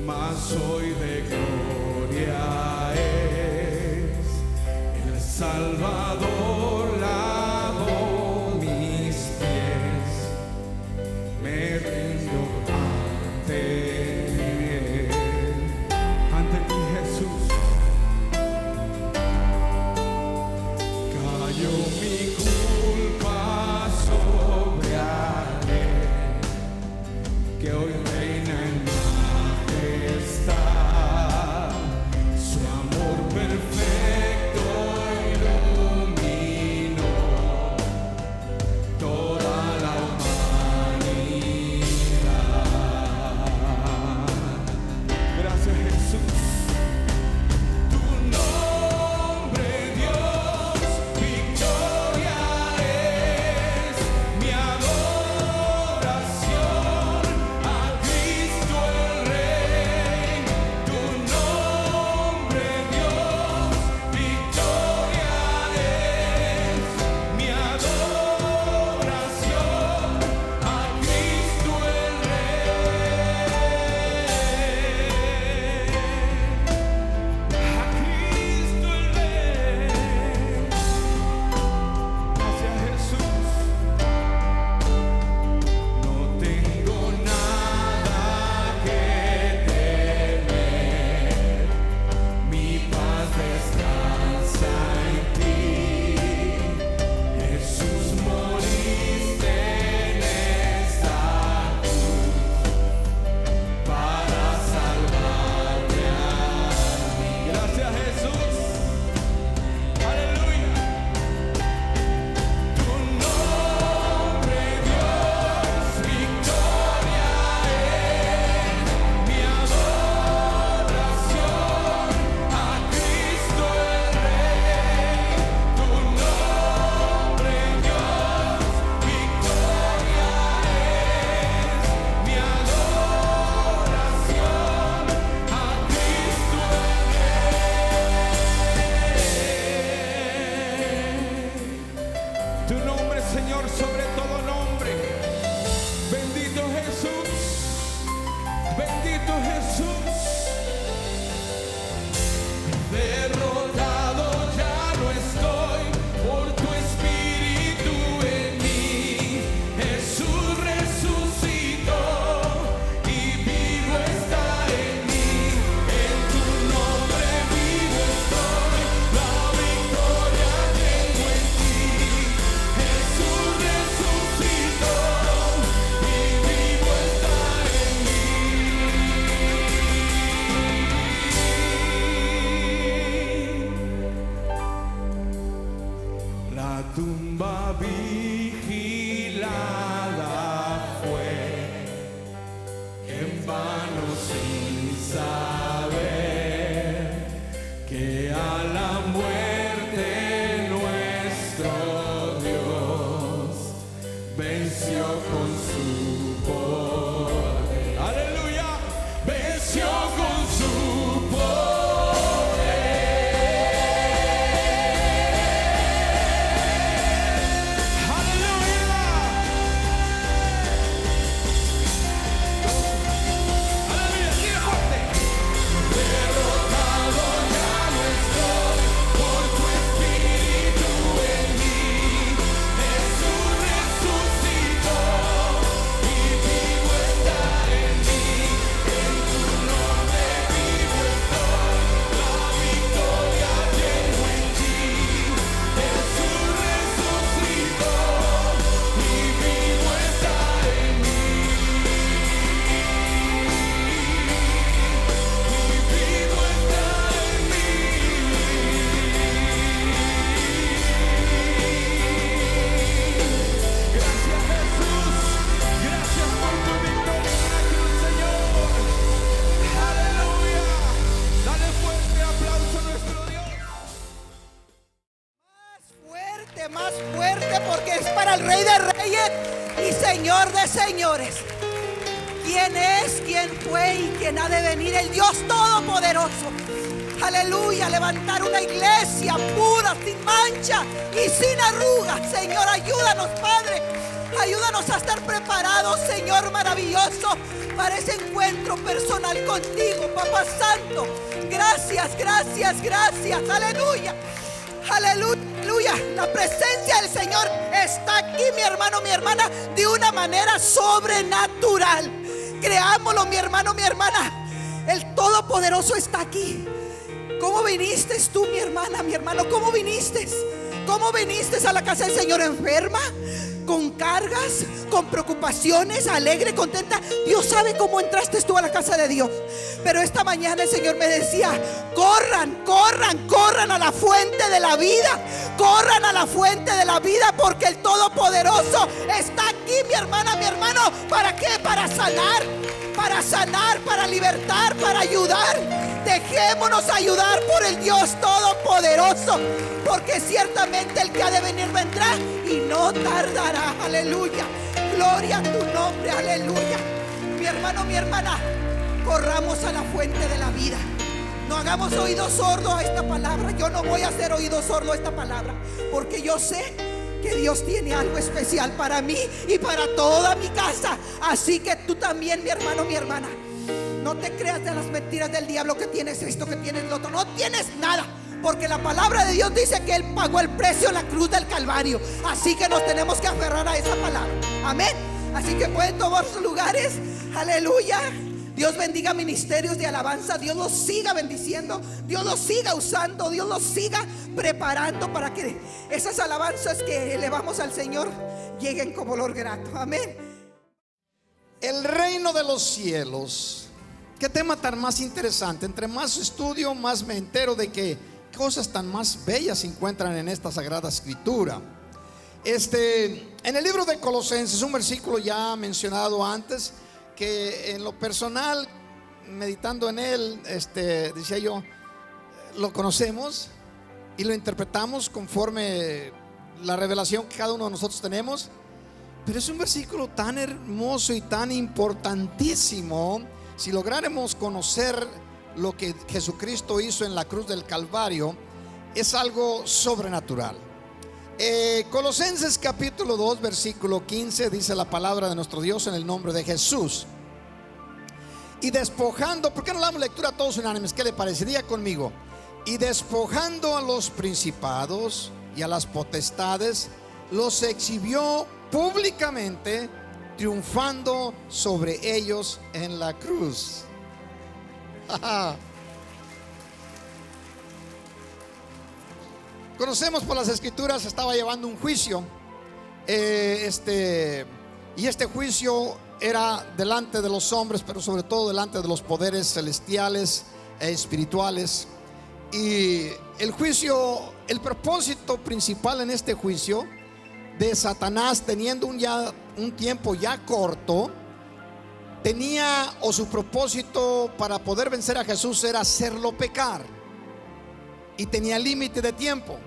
mas hoy de gloria es el Salvador. Lavo mis pies, me rindo ante ti, Jesús. Cayó mi culpa sobre Él, que hoy reina en majestad. Su amor perfecto iluminó toda la humanidad. Gracias, Jesús. Tu nombre, Dios, victoria es mi adoración a Cristo el Rey. Tu nombre, Dios, victoria es mi adoración a Cristo el Rey. A Cristo el Rey. Gracias, Jesús. No tengo nada que temer, mi paz descansa en ti. Jesús, moriste en esta cruz para salvarme a mí. Gracias, Jesús. Aleluya. Tu nombre, Dios, victoria es mi adoración a Cristo el Rey. Tu nombre, Dios, victoria es mi adoración a Cristo el Rey. Tu nombre, Señor, sobre todo nombre. Bendito Jesús. Bendito Jesús. Derrotado ya no estoy por tu espíritu en mí. Jesús resucitó y vivo está en mí. En tu nombre vivo estoy, la victoria tengo en ti. Jesús resucitó y vivo está en mí. La tumba vigilada fue, en vano sin saber que a la muerte nuestro Dios venció con su poder. Aleluya, venció con su poder. Aleluya. Aleluya, sigue fuerte. Derrotado ya no estoy por tu espíritu en mí. Jesús resucitó y vivo está en mí. En tu nombre vivo estoy, la victoria tengo en ti. Jesús resucitó y vivo está en mí. Vivo está en mí. Gracias, Jesús. Gracias por tu victoria en la cruz, Señor. Aleluya. Dale fuerte aplauso a nuestro Dios. Más fuerte, porque es para el Rey de Reyes y Señor de Señores. ¿Quién es, quién fue y quién ha de venir? El Dios Todopoderoso. Aleluya, levantar una iglesia pura, sin mancha y sin arrugas. Señor, ayúdanos, Padre, Ayúdanos a estar preparados, Señor maravilloso, para ese encuentro personal contigo, Papá Santo. Gracias, gracias, gracias. Aleluya. Aleluya. La presencia del Señor está aquí, mi hermano, mi hermana, de una manera sobrenatural. Creámoslo, mi hermano, mi hermana. El Todopoderoso está aquí. ¿Cómo viniste tú, mi hermana, mi hermano? ¿Cómo viniste? ¿Cómo viniste a la casa del Señor? ¿Enferma? ¿Con cargas? ¿Con preocupaciones? ¿Alegre? ¿Contenta? Dios sabe cómo entraste tú a la casa de Dios. Pero esta mañana el Señor me decía: corran, corran, corran a la fuente de la vida. Corran a la fuente de la vida, porque el Todopoderoso está aquí, mi hermana, mi hermano. ¿Para qué? Para sanar, para libertar, para ayudar. Dejémonos ayudar por el Dios Todopoderoso, porque ciertamente el que ha de venir vendrá y no tardará. Aleluya. Gloria a tu nombre. Aleluya. Mi hermano, mi hermana, corramos a la fuente de la vida. No hagamos oídos sordos a esta palabra. Yo no voy a hacer oídos sordos a esta palabra, porque yo sé que Dios tiene algo especial para mí y para toda mi casa. Así que tú también, mi hermano, mi hermana, no te creas de las mentiras del diablo, que tienes esto, que tienes lo otro. No tienes nada, porque la palabra de Dios dice que Él pagó el precio en la cruz del Calvario. Así que nos tenemos que aferrar a esa palabra. Amén. Así que pueden tomar sus lugares. Aleluya. Dios bendiga ministerios de alabanza. Dios los siga bendiciendo. Dios los siga usando. Dios los siga preparando para que esas alabanzas que elevamos al Señor lleguen como olor grato. Amén. El reino de los cielos. Qué tema tan más interesante. Entre más estudio, más me entero de que cosas tan más bellas se encuentran en esta Sagrada Escritura. En el libro de Colosenses, un versículo ya mencionado antes, que en lo personal, meditando en él, decía yo, lo conocemos y lo interpretamos conforme la revelación que cada uno de nosotros tenemos. Pero es un versículo tan hermoso y tan importantísimo. Si lográramos conocer lo que Jesucristo hizo en la cruz del Calvario, es algo sobrenatural. Colosenses capítulo 2 versículo 15 dice la palabra de nuestro Dios: en el nombre de Jesús. Y despojando, ¿por qué no damos lectura a todos unánimes? ¿Qué le parecería conmigo? Y despojando a los principados y a las potestades, los exhibió públicamente, triunfando sobre ellos en la cruz. Conocemos por las escrituras, estaba llevando un juicio, y este juicio era delante de los hombres, pero sobre todo delante de los poderes celestiales e espirituales. Y el juicio, el propósito principal en este juicio de Satanás, teniendo un tiempo ya corto, tenía, o su propósito para poder vencer a Jesús era hacerlo pecar, y tenía límite de tiempo.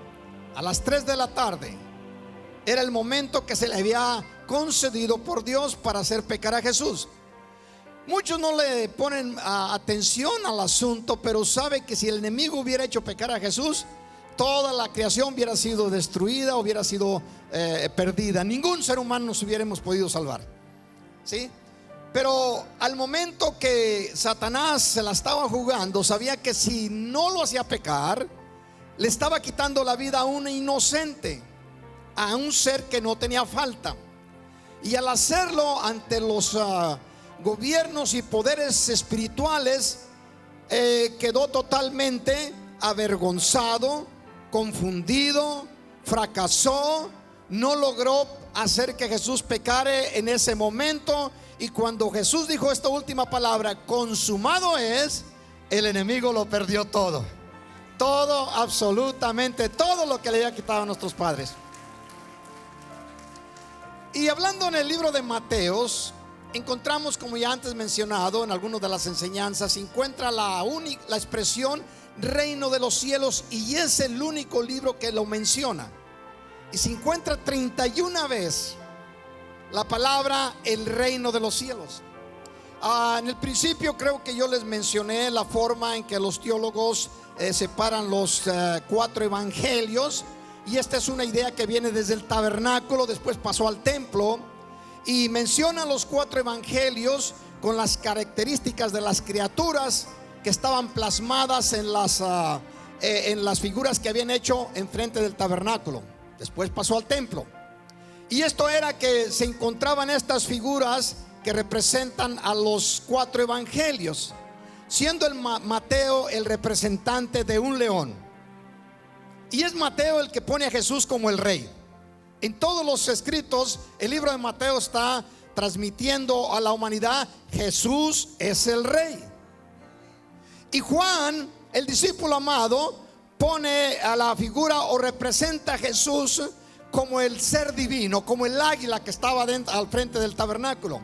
A las 3 de la tarde era el momento que se le había concedido por Dios para hacer pecar a Jesús. Muchos no le ponen atención al asunto, pero sabe que si el enemigo hubiera hecho pecar a Jesús, toda la creación hubiera sido destruida, hubiera sido perdida. Ningún ser humano nos hubiéramos podido salvar, ¿sí? Pero al momento que Satanás se la estaba jugando, sabía que si no lo hacía pecar, le estaba quitando la vida a un inocente, a un ser que no tenía falta. Y al hacerlo ante los gobiernos y poderes espirituales, quedó totalmente avergonzado, confundido, fracasó, no logró hacer que Jesús pecare en ese momento. Y cuando Jesús dijo esta última palabra, consumado es, el enemigo lo perdió todo. Todo, absolutamente todo lo que le había quitado a nuestros padres. Y hablando en el libro de Mateos, encontramos, como ya antes mencionado en algunas de las enseñanzas, se encuentra la expresión reino de los cielos, y es el único libro que lo menciona. Y se encuentra 31 veces la palabra el reino de los cielos. En el principio creo que yo les mencioné la forma en que los teólogos separan los 4 evangelios, y esta es una idea que viene desde el tabernáculo, después pasó al templo, y menciona los 4 evangelios con las características de las criaturas que estaban plasmadas en las figuras que habían hecho enfrente del tabernáculo. Después pasó al templo. Y esto era que se encontraban estas figuras que representan a los 4 evangelios, siendo el Mateo el representante de un león. Y es Mateo el que pone a Jesús como el rey. En todos los escritos, el libro de Mateo está transmitiendo a la humanidad: Jesús es el rey. Y Juan, el discípulo amado, pone a la figura o representa a Jesús como el ser divino, como el águila que estaba al frente del tabernáculo.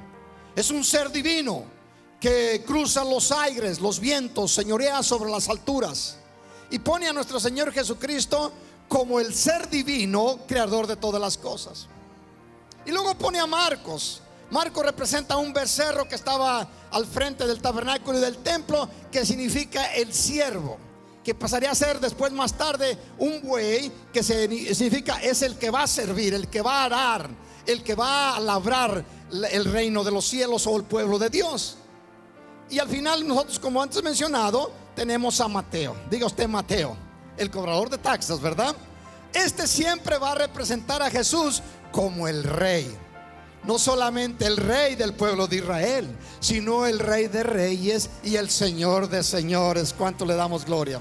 Es un ser divino que cruza los aires, los vientos, señorea sobre las alturas, y pone a nuestro Señor Jesucristo como el ser divino, creador de todas las cosas. Y luego pone a Marcos. Marcos representa un becerro que estaba al frente del tabernáculo y del templo, que significa el siervo, que pasaría a ser después, más tarde, un buey, que significa es el que va a servir, el que va a arar, el que va a labrar el reino de los cielos o el pueblo de Dios. Y al final nosotros, como antes mencionado, tenemos a Mateo. Diga usted Mateo, el cobrador de taxas, ¿verdad? Este siempre va a representar a Jesús como el rey. No solamente el rey del pueblo de Israel, sino el rey de reyes y el señor de señores. ¿Cuánto le damos gloria?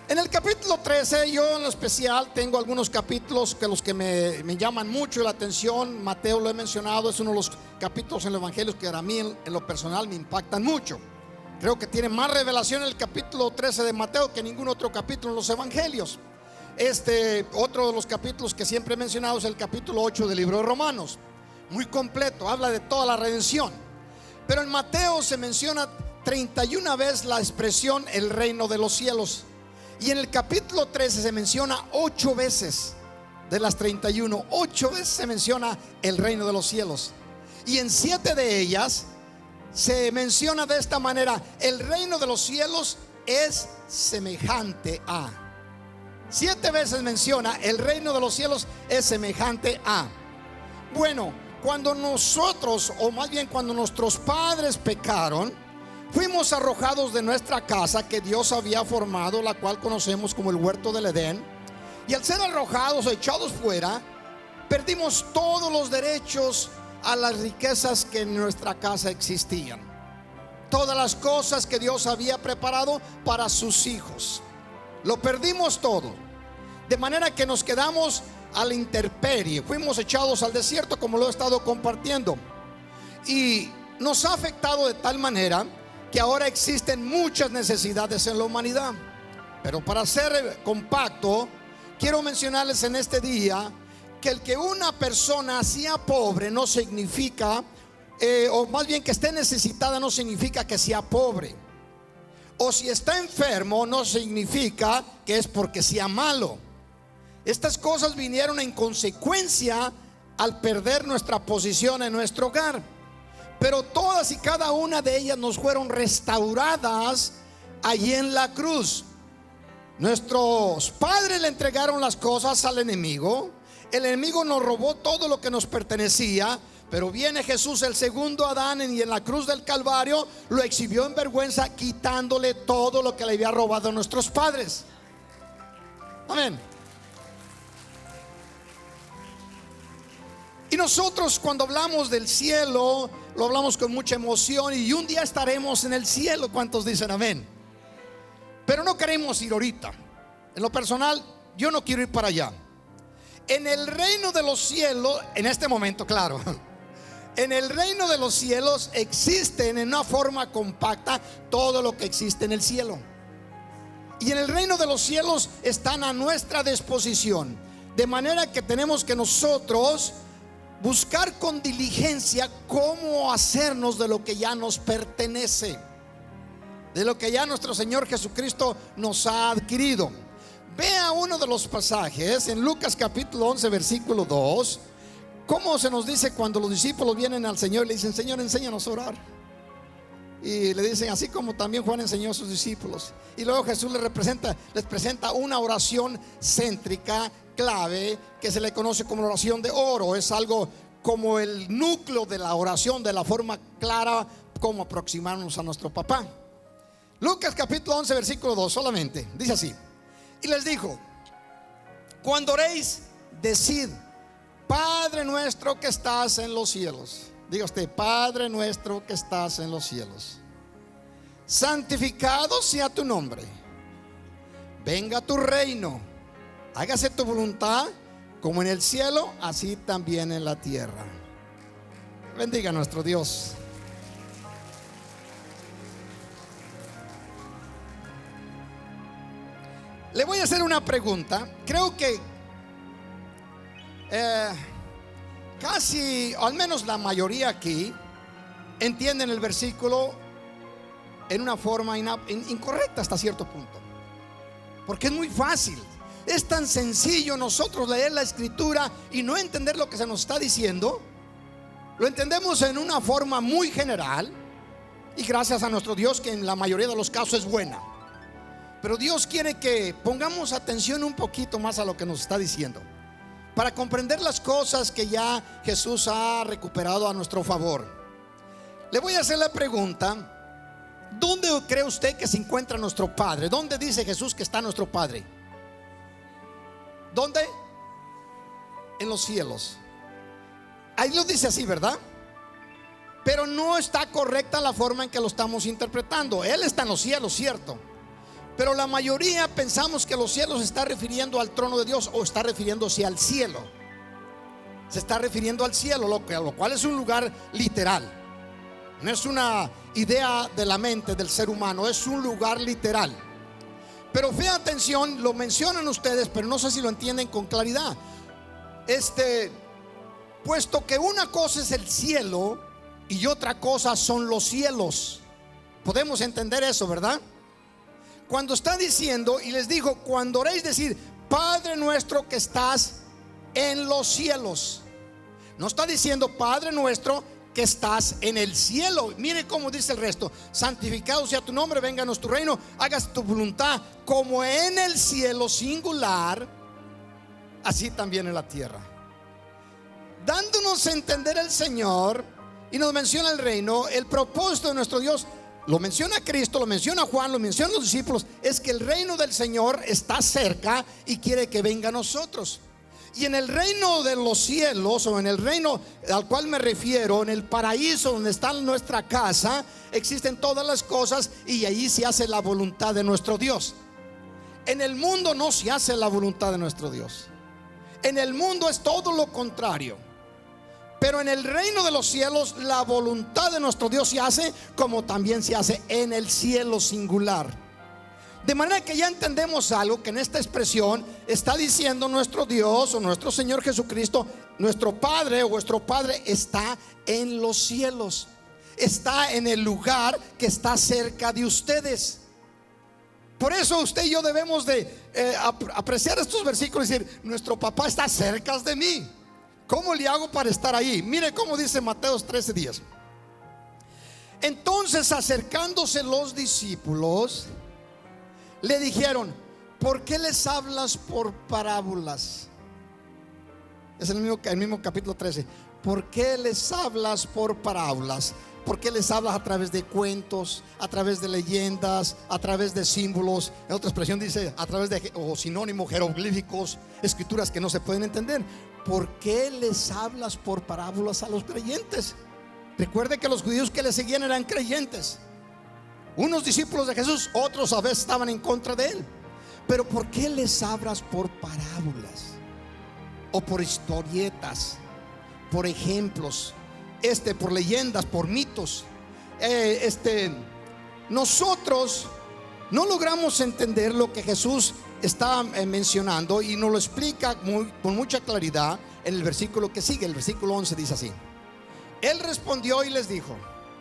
En el capítulo 13, yo en lo especial tengo algunos capítulos que los que me llaman mucho la atención. Mateo, lo he mencionado, es uno de los capítulos en los evangelios que a mí en lo personal me impactan mucho. Creo que tiene más revelación el capítulo 13 de Mateo que ningún otro capítulo en los evangelios. Otro de los capítulos que siempre he mencionado es el capítulo 8 del libro de Romanos. Muy completo, habla de toda la redención. Pero en Mateo se menciona 31 veces la expresión el reino de los cielos. Y en el capítulo 13 se menciona 8 veces de las 31. 8 veces se menciona el reino de los cielos. Y en 7 de ellas se menciona de esta manera: el reino de los cielos es semejante a. 7 veces menciona el reino de los cielos es semejante a. Bueno, cuando nosotros, o más bien cuando nuestros padres pecaron, fuimos arrojados de nuestra casa que Dios había formado, la cual conocemos como el huerto del Edén. Y al ser arrojados o echados fuera, perdimos todos los derechos a las riquezas que en nuestra casa existían. Todas las cosas que Dios había preparado para sus hijos. Lo perdimos todo. De manera que nos quedamos a la intemperie. Fuimos echados al desierto, como lo he estado compartiendo. Y nos ha afectado de tal manera que ahora existen muchas necesidades en la humanidad. Pero para ser compacto, quiero mencionarles en este día que el que una persona sea pobre no significa, o más bien que esté necesitada no significa que sea pobre. O si está enfermo no significa que es porque sea malo. Estas cosas vinieron en consecuencia al perder nuestra posición en nuestro hogar. Pero todas y cada una de ellas nos fueron restauradas allí en la cruz. Nuestros padres le entregaron las cosas al enemigo. El enemigo nos robó todo lo que nos pertenecía. Pero viene Jesús, el segundo Adán, y en la cruz del Calvario lo exhibió en vergüenza, quitándole todo lo que le había robado a nuestros padres. Amén. Y nosotros, cuando hablamos del cielo, lo hablamos con mucha emoción, y un día estaremos en el cielo. ¿Cuántos dicen amén? Pero no queremos ir ahorita. En lo personal, yo no quiero ir para allá. En el reino de los cielos, en este momento, claro, en el reino de los cielos existen en una forma compacta todo lo que existe en el cielo. Y en el reino de los cielos están a nuestra disposición. De manera que tenemos que nosotros buscar con diligencia cómo hacernos de lo que ya nos pertenece, de lo que ya nuestro Señor Jesucristo nos ha adquirido. Vea uno de los pasajes en Lucas capítulo 11 versículo 2. ¿Cómo se nos dice cuando los discípulos vienen al Señor y le dicen: Señor, enséñanos a orar? Y le dicen, así como también Juan enseñó a sus discípulos. Y luego Jesús les presenta una oración céntrica, clave que se le conoce como la oración de oro. Es algo como el núcleo de la oración, de la forma clara como aproximarnos a nuestro papá. Lucas capítulo 11 versículo 2 solamente, dice así: y les dijo: cuando oréis, decid: Padre nuestro que estás en los cielos. Diga usted: Padre nuestro que estás en los cielos, santificado sea tu nombre, venga tu reino, hágase tu voluntad como en el cielo, así también en la tierra. Bendiga a nuestro Dios. Le voy a hacer una pregunta. Creo que casi, o al menos la mayoría aquí, entienden el versículo en una forma incorrecta hasta cierto punto, porque es muy fácil, es tan sencillo nosotros leer la escritura y no entender lo que se nos está diciendo. Lo entendemos en una forma muy general, y gracias a nuestro Dios, que en la mayoría de los casos es buena. Pero Dios quiere que pongamos atención un poquito más a lo que nos está diciendo, para comprender las cosas que ya Jesús ha recuperado a nuestro favor. Le voy a hacer la pregunta: ¿dónde cree usted que se encuentra nuestro Padre? ¿Dónde dice Jesús que está nuestro Padre? ¿Dónde? En los cielos. Ahí lo dice así, ¿verdad? Pero no está correcta la forma en que lo estamos interpretando. Él está en los cielos, cierto, pero la mayoría pensamos que los cielos se está refiriendo al trono de Dios, o está refiriéndose al cielo. Se está refiriendo al cielo, lo cual es un lugar literal. No es una idea de la mente del ser humano, es un lugar literal. Pero fíjense atención, lo mencionan ustedes, pero no sé si lo entienden con claridad. Puesto que una cosa es el cielo y otra cosa son los cielos. Podemos entender eso, ¿verdad? Cuando está diciendo, y les dijo: cuando oréis, decir: Padre nuestro que estás en los cielos. No está diciendo: Padre nuestro que estás en el cielo. Mire cómo dice el resto: santificado sea tu nombre, vénganos tu reino, hagas tu voluntad como en el cielo, singular, así también en la tierra. Dándonos a entender el Señor, y nos menciona el reino, el propósito de nuestro Dios. Lo menciona Cristo, lo menciona Juan, lo mencionan los discípulos. Es que el reino del Señor está cerca y quiere que venga a nosotros. Y en el reino de los cielos, o en el reino al cual me refiero, en el paraíso donde está nuestra casa, existen todas las cosas, y allí se hace la voluntad de nuestro Dios. En el mundo no se hace la voluntad de nuestro Dios. En el mundo es todo lo contrario. Pero en el reino de los cielos, la voluntad de nuestro Dios se hace como también se hace en el cielo singular. De manera que ya entendemos algo, que en esta expresión está diciendo nuestro Dios, o nuestro Señor Jesucristo: nuestro Padre, o vuestro Padre está en los cielos, está en el lugar que está cerca de ustedes. Por eso usted y yo debemos de apreciar estos versículos y decir: nuestro papá está cerca de mí. ¿Cómo le hago para estar ahí? Mire cómo dice Mateo 13:10. Entonces, acercándose los discípulos, le dijeron: ¿por qué les hablas por parábolas? Es el mismo capítulo 13. ¿Por qué les hablas por parábolas? ¿Por qué les hablas a través de cuentos, a través de leyendas, a través de símbolos? En otra expresión dice: a través de sinónimos, jeroglíficos, escrituras que no se pueden entender. ¿Por qué les hablas por parábolas a los creyentes? Recuerde que los judíos que le seguían eran creyentes, unos discípulos de Jesús, otros a veces estaban en contra de él. Pero ¿por qué les hablas por parábolas? O por historietas, por ejemplos, por leyendas, por mitos. Nosotros no logramos entender lo que Jesús está mencionando, y nos lo explica con mucha claridad en el versículo que sigue. El versículo 11 dice así: Él respondió y les dijo,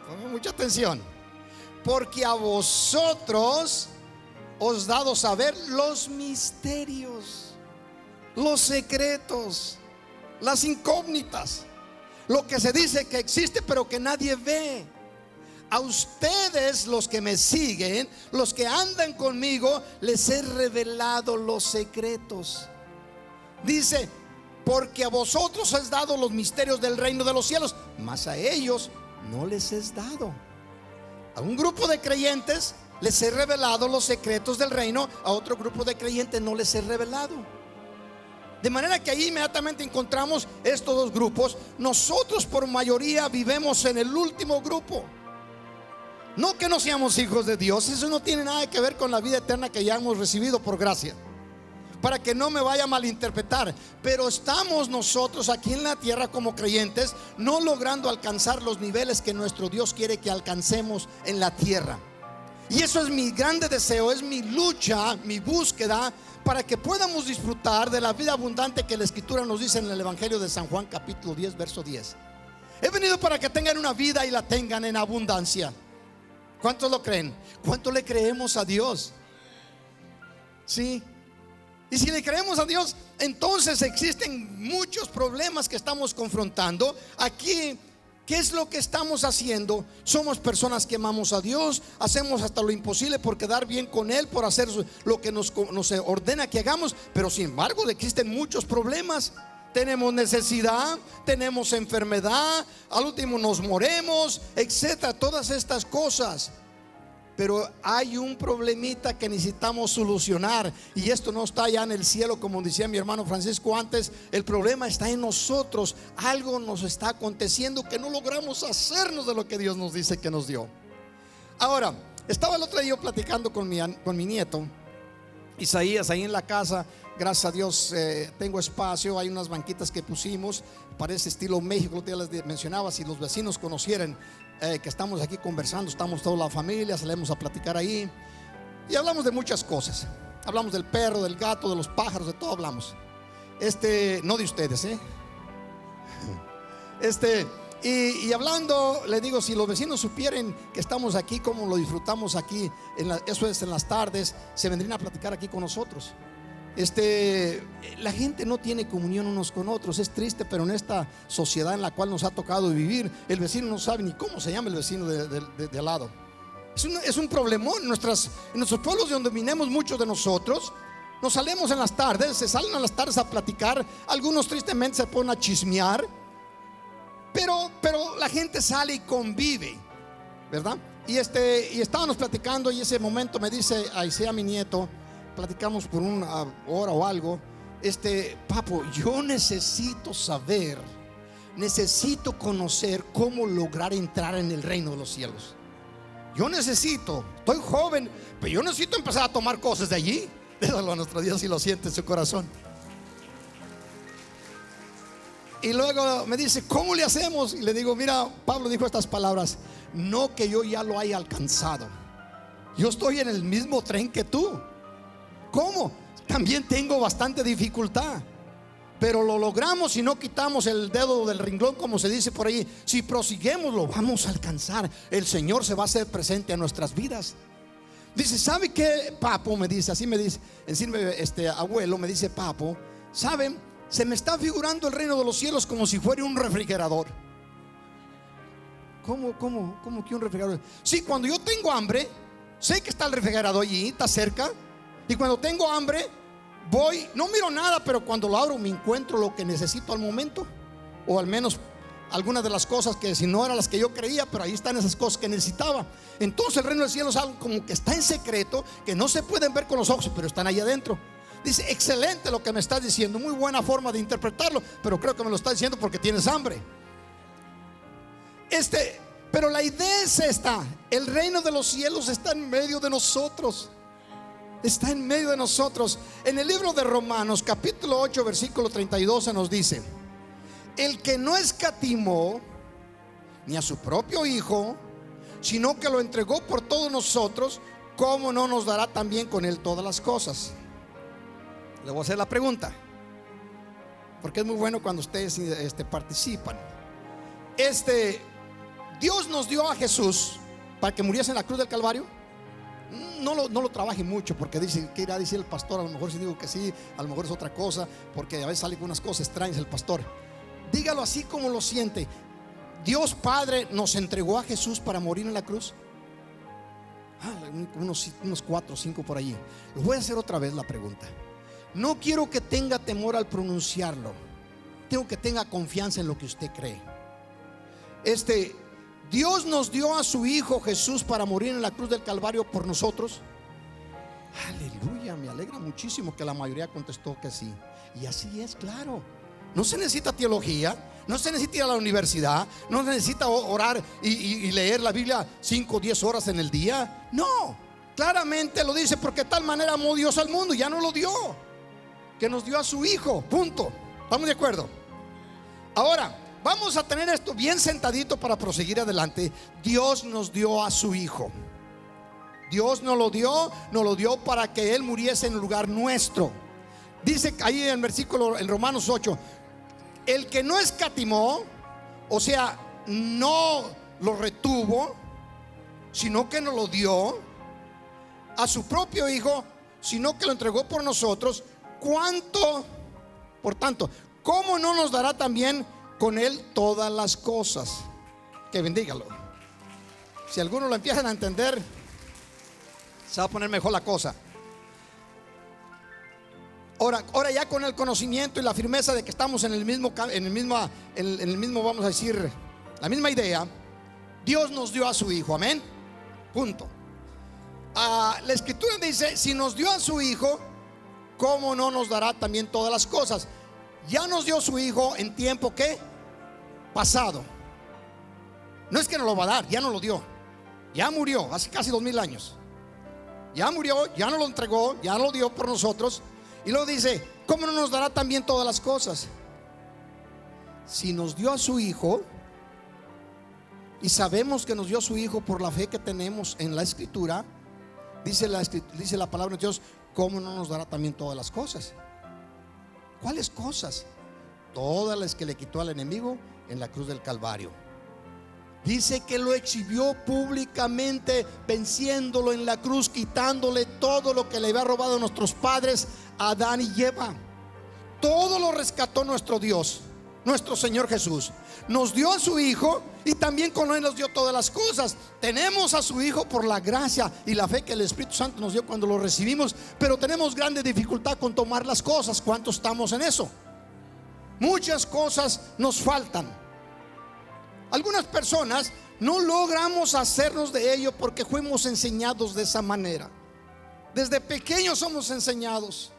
pongan mucha atención: porque a vosotros os dado saber los misterios, los secretos, las incógnitas, lo que se dice que existe pero que nadie ve. A ustedes, los que me siguen, los que andan conmigo, les he revelado los secretos. Dice, porque a vosotros es dado los misterios del reino de los cielos, mas a ellos no les es dado. A un grupo de creyentes les he revelado los secretos del reino, a otro grupo de creyentes no les he revelado. De manera que ahí inmediatamente encontramos estos dos grupos. Nosotros por mayoría vivimos en el último grupo. No que no seamos hijos de Dios, eso no tiene nada que ver con la vida eterna que ya hemos recibido por gracia, para que no me vaya a malinterpretar. Pero estamos nosotros aquí en la tierra como creyentes, no logrando alcanzar los niveles que nuestro Dios quiere que alcancemos en la tierra. Y eso es mi grande deseo, es mi lucha, mi búsqueda, para que podamos disfrutar de la vida abundante que la Escritura nos dice en el Evangelio de San Juan capítulo 10 verso 10. He venido para que tengan una vida y la tengan en abundancia. ¿Cuántos lo creen? ¿Cuánto le creemos a Dios? Sí. Y si le creemos a Dios, entonces existen muchos problemas que estamos confrontando. Aquí, ¿qué es lo que estamos haciendo? Somos personas que amamos a Dios, hacemos hasta lo imposible por quedar bien con Él, por hacer lo que nos ordena que hagamos, pero sin embargo existen muchos problemas. Tenemos necesidad, tenemos enfermedad, al último nos moremos, etcétera, todas estas cosas. Pero hay un problemita que necesitamos solucionar, y esto no está ya en el cielo, como decía mi hermano Francisco antes. El problema está en nosotros. Algo nos está aconteciendo que no logramos hacernos de lo que Dios nos dice que nos dio. Ahora, estaba el otro día yo platicando con mi nieto Isaías ahí en la casa. Gracias a Dios tengo espacio, hay unas banquitas que pusimos, parece estilo México. Lo que les mencionaba, si los vecinos conocieran que estamos aquí conversando, estamos toda la familia, salimos a platicar ahí y hablamos de muchas cosas. Hablamos del perro, del gato, de los pájaros, de todo hablamos. No de ustedes, y hablando, le digo, si los vecinos supieran que estamos aquí, cómo lo disfrutamos aquí, eso es en las tardes, se vendrían a platicar aquí con nosotros. La gente no tiene comunión unos con otros. Es triste, pero en esta sociedad en la cual nos ha tocado vivir, el vecino no sabe ni cómo se llama el vecino de al lado. Es un problemón. En nuestros pueblos donde vinimos, muchos de nosotros nos salimos en las tardes, se salen a las tardes a platicar. Algunos tristemente se ponen a chismear, pero la gente sale y convive, ¿verdad? Y estábamos platicando, y ese momento me dice Aisea, mi nieto, platicamos por una hora o algo. Papo, yo necesito conocer cómo lograr entrar en el reino de los cielos. Estoy joven, pero yo necesito empezar a tomar cosas de allí. Déjalo a nuestro Dios si lo siente en su corazón. Y luego me dice, ¿cómo le hacemos? Y le digo, mira, Pablo dijo estas palabras: no que yo ya lo haya alcanzado, yo estoy en el mismo tren que tú. ¿Cómo? También tengo bastante dificultad, pero lo logramos si no quitamos el dedo del renglón, como se dice por ahí. Si prosiguemos, lo vamos a alcanzar. El Señor se va a hacer presente a nuestras vidas. Dice, ¿sabe qué, Papo? Me dice, así me dice, encima abuelo, me dice, Papo, ¿saben? Se me está figurando el reino de los cielos como si fuera un refrigerador. ¿Cómo que un refrigerador? Sí, cuando yo tengo hambre, sé que está el refrigerador allí, está cerca. Y cuando tengo hambre, voy, no miro nada, pero cuando lo abro me encuentro lo que necesito al momento, o al menos algunas de las cosas que si no eran las que yo creía, pero ahí están esas cosas que necesitaba. Entonces el reino del cielo es algo como que está en secreto, que no se pueden ver con los ojos, pero están ahí adentro. Dice, excelente lo que me estás diciendo, muy buena forma de interpretarlo, pero creo que me lo estás diciendo porque tienes hambre. Pero la idea es esta: el reino de los cielos está en medio de nosotros. Está en medio de nosotros. En el libro de Romanos capítulo 8 versículo 32 se nos dice: el que no escatimó ni a su propio hijo, sino que lo entregó por todos nosotros, ¿cómo no nos dará también con él todas las cosas? Le voy a hacer la pregunta, porque es muy bueno cuando ustedes participan. Dios nos dio a Jesús para que muriese en la cruz del Calvario. No lo trabaje mucho, porque dice, ¿qué irá a decir el pastor? A lo mejor si digo que sí, a lo mejor es otra cosa, porque a veces sale con unas cosas extrañas el pastor. Dígalo así como lo siente. Dios Padre nos entregó a Jesús para morir en la cruz. Unos 4 o 5 por allí. Les voy a hacer otra vez la pregunta: no quiero que tenga temor al pronunciarlo. Tengo que tenga confianza en lo que usted cree. Dios nos dio a su Hijo Jesús para morir en la cruz del Calvario por nosotros. Aleluya, me alegra muchísimo que la mayoría contestó que sí. Y así es, claro. No se necesita teología, no se necesita ir a la universidad, no se necesita orar y leer la Biblia 5 o 10 horas en el día. No, claramente lo dice, porque de tal manera amó Dios al mundo, ya no lo dio, que nos dio a su Hijo, punto. ¿Estamos de acuerdo? Ahora, vamos a tener esto bien sentadito para proseguir adelante. Dios nos dio a su Hijo. Dios nos lo dio para que Él muriese en lugar nuestro. Dice ahí en el versículo, en Romanos 8, el que no escatimó, o sea, no lo retuvo, sino que nos lo dio a su propio Hijo, sino que lo entregó por nosotros. ¿Cuánto? Por tanto, ¿cómo no nos dará también con Él todas las cosas? Que bendígalo. Si algunos lo empiezan a entender, se va a poner mejor la cosa. Ahora ya con el conocimiento y la firmeza de que estamos en el mismo, vamos a decir, la misma idea, Dios nos dio a su Hijo, amén, punto. La Escritura dice, si nos dio a su Hijo, ¿cómo no nos dará también todas las cosas? Ya nos dio su Hijo en tiempo, ¿qué? Pasado. No es que nos lo va a dar, ya nos lo dio. Ya murió hace casi 2000 años. Ya murió, ya nos lo entregó, ya lo dio por nosotros. Y luego dice, ¿cómo no nos dará también todas las cosas? Si nos dio a su Hijo, y sabemos que nos dio a su Hijo por la fe que tenemos en la Escritura, dice la palabra de Dios, ¿cómo no nos dará también todas las cosas? ¿Cuáles cosas? Todas las que le quitó al enemigo en la cruz del Calvario. Dice que lo exhibió públicamente, venciéndolo en la cruz, quitándole todo lo que le había robado a nuestros padres, Adán y Eva. Todo lo rescató nuestro Dios, nuestro Señor Jesús. Nos dio a su Hijo y también con Él nos dio todas las cosas. Tenemos a su Hijo por la gracia y la fe que el Espíritu Santo nos dio cuando lo recibimos, pero tenemos grande dificultad con tomar las cosas. ¿Cuántos estamos en eso? Muchas cosas nos faltan. Algunas personas no logramos hacernos de ello porque fuimos enseñados de esa manera. Desde pequeños somos enseñados.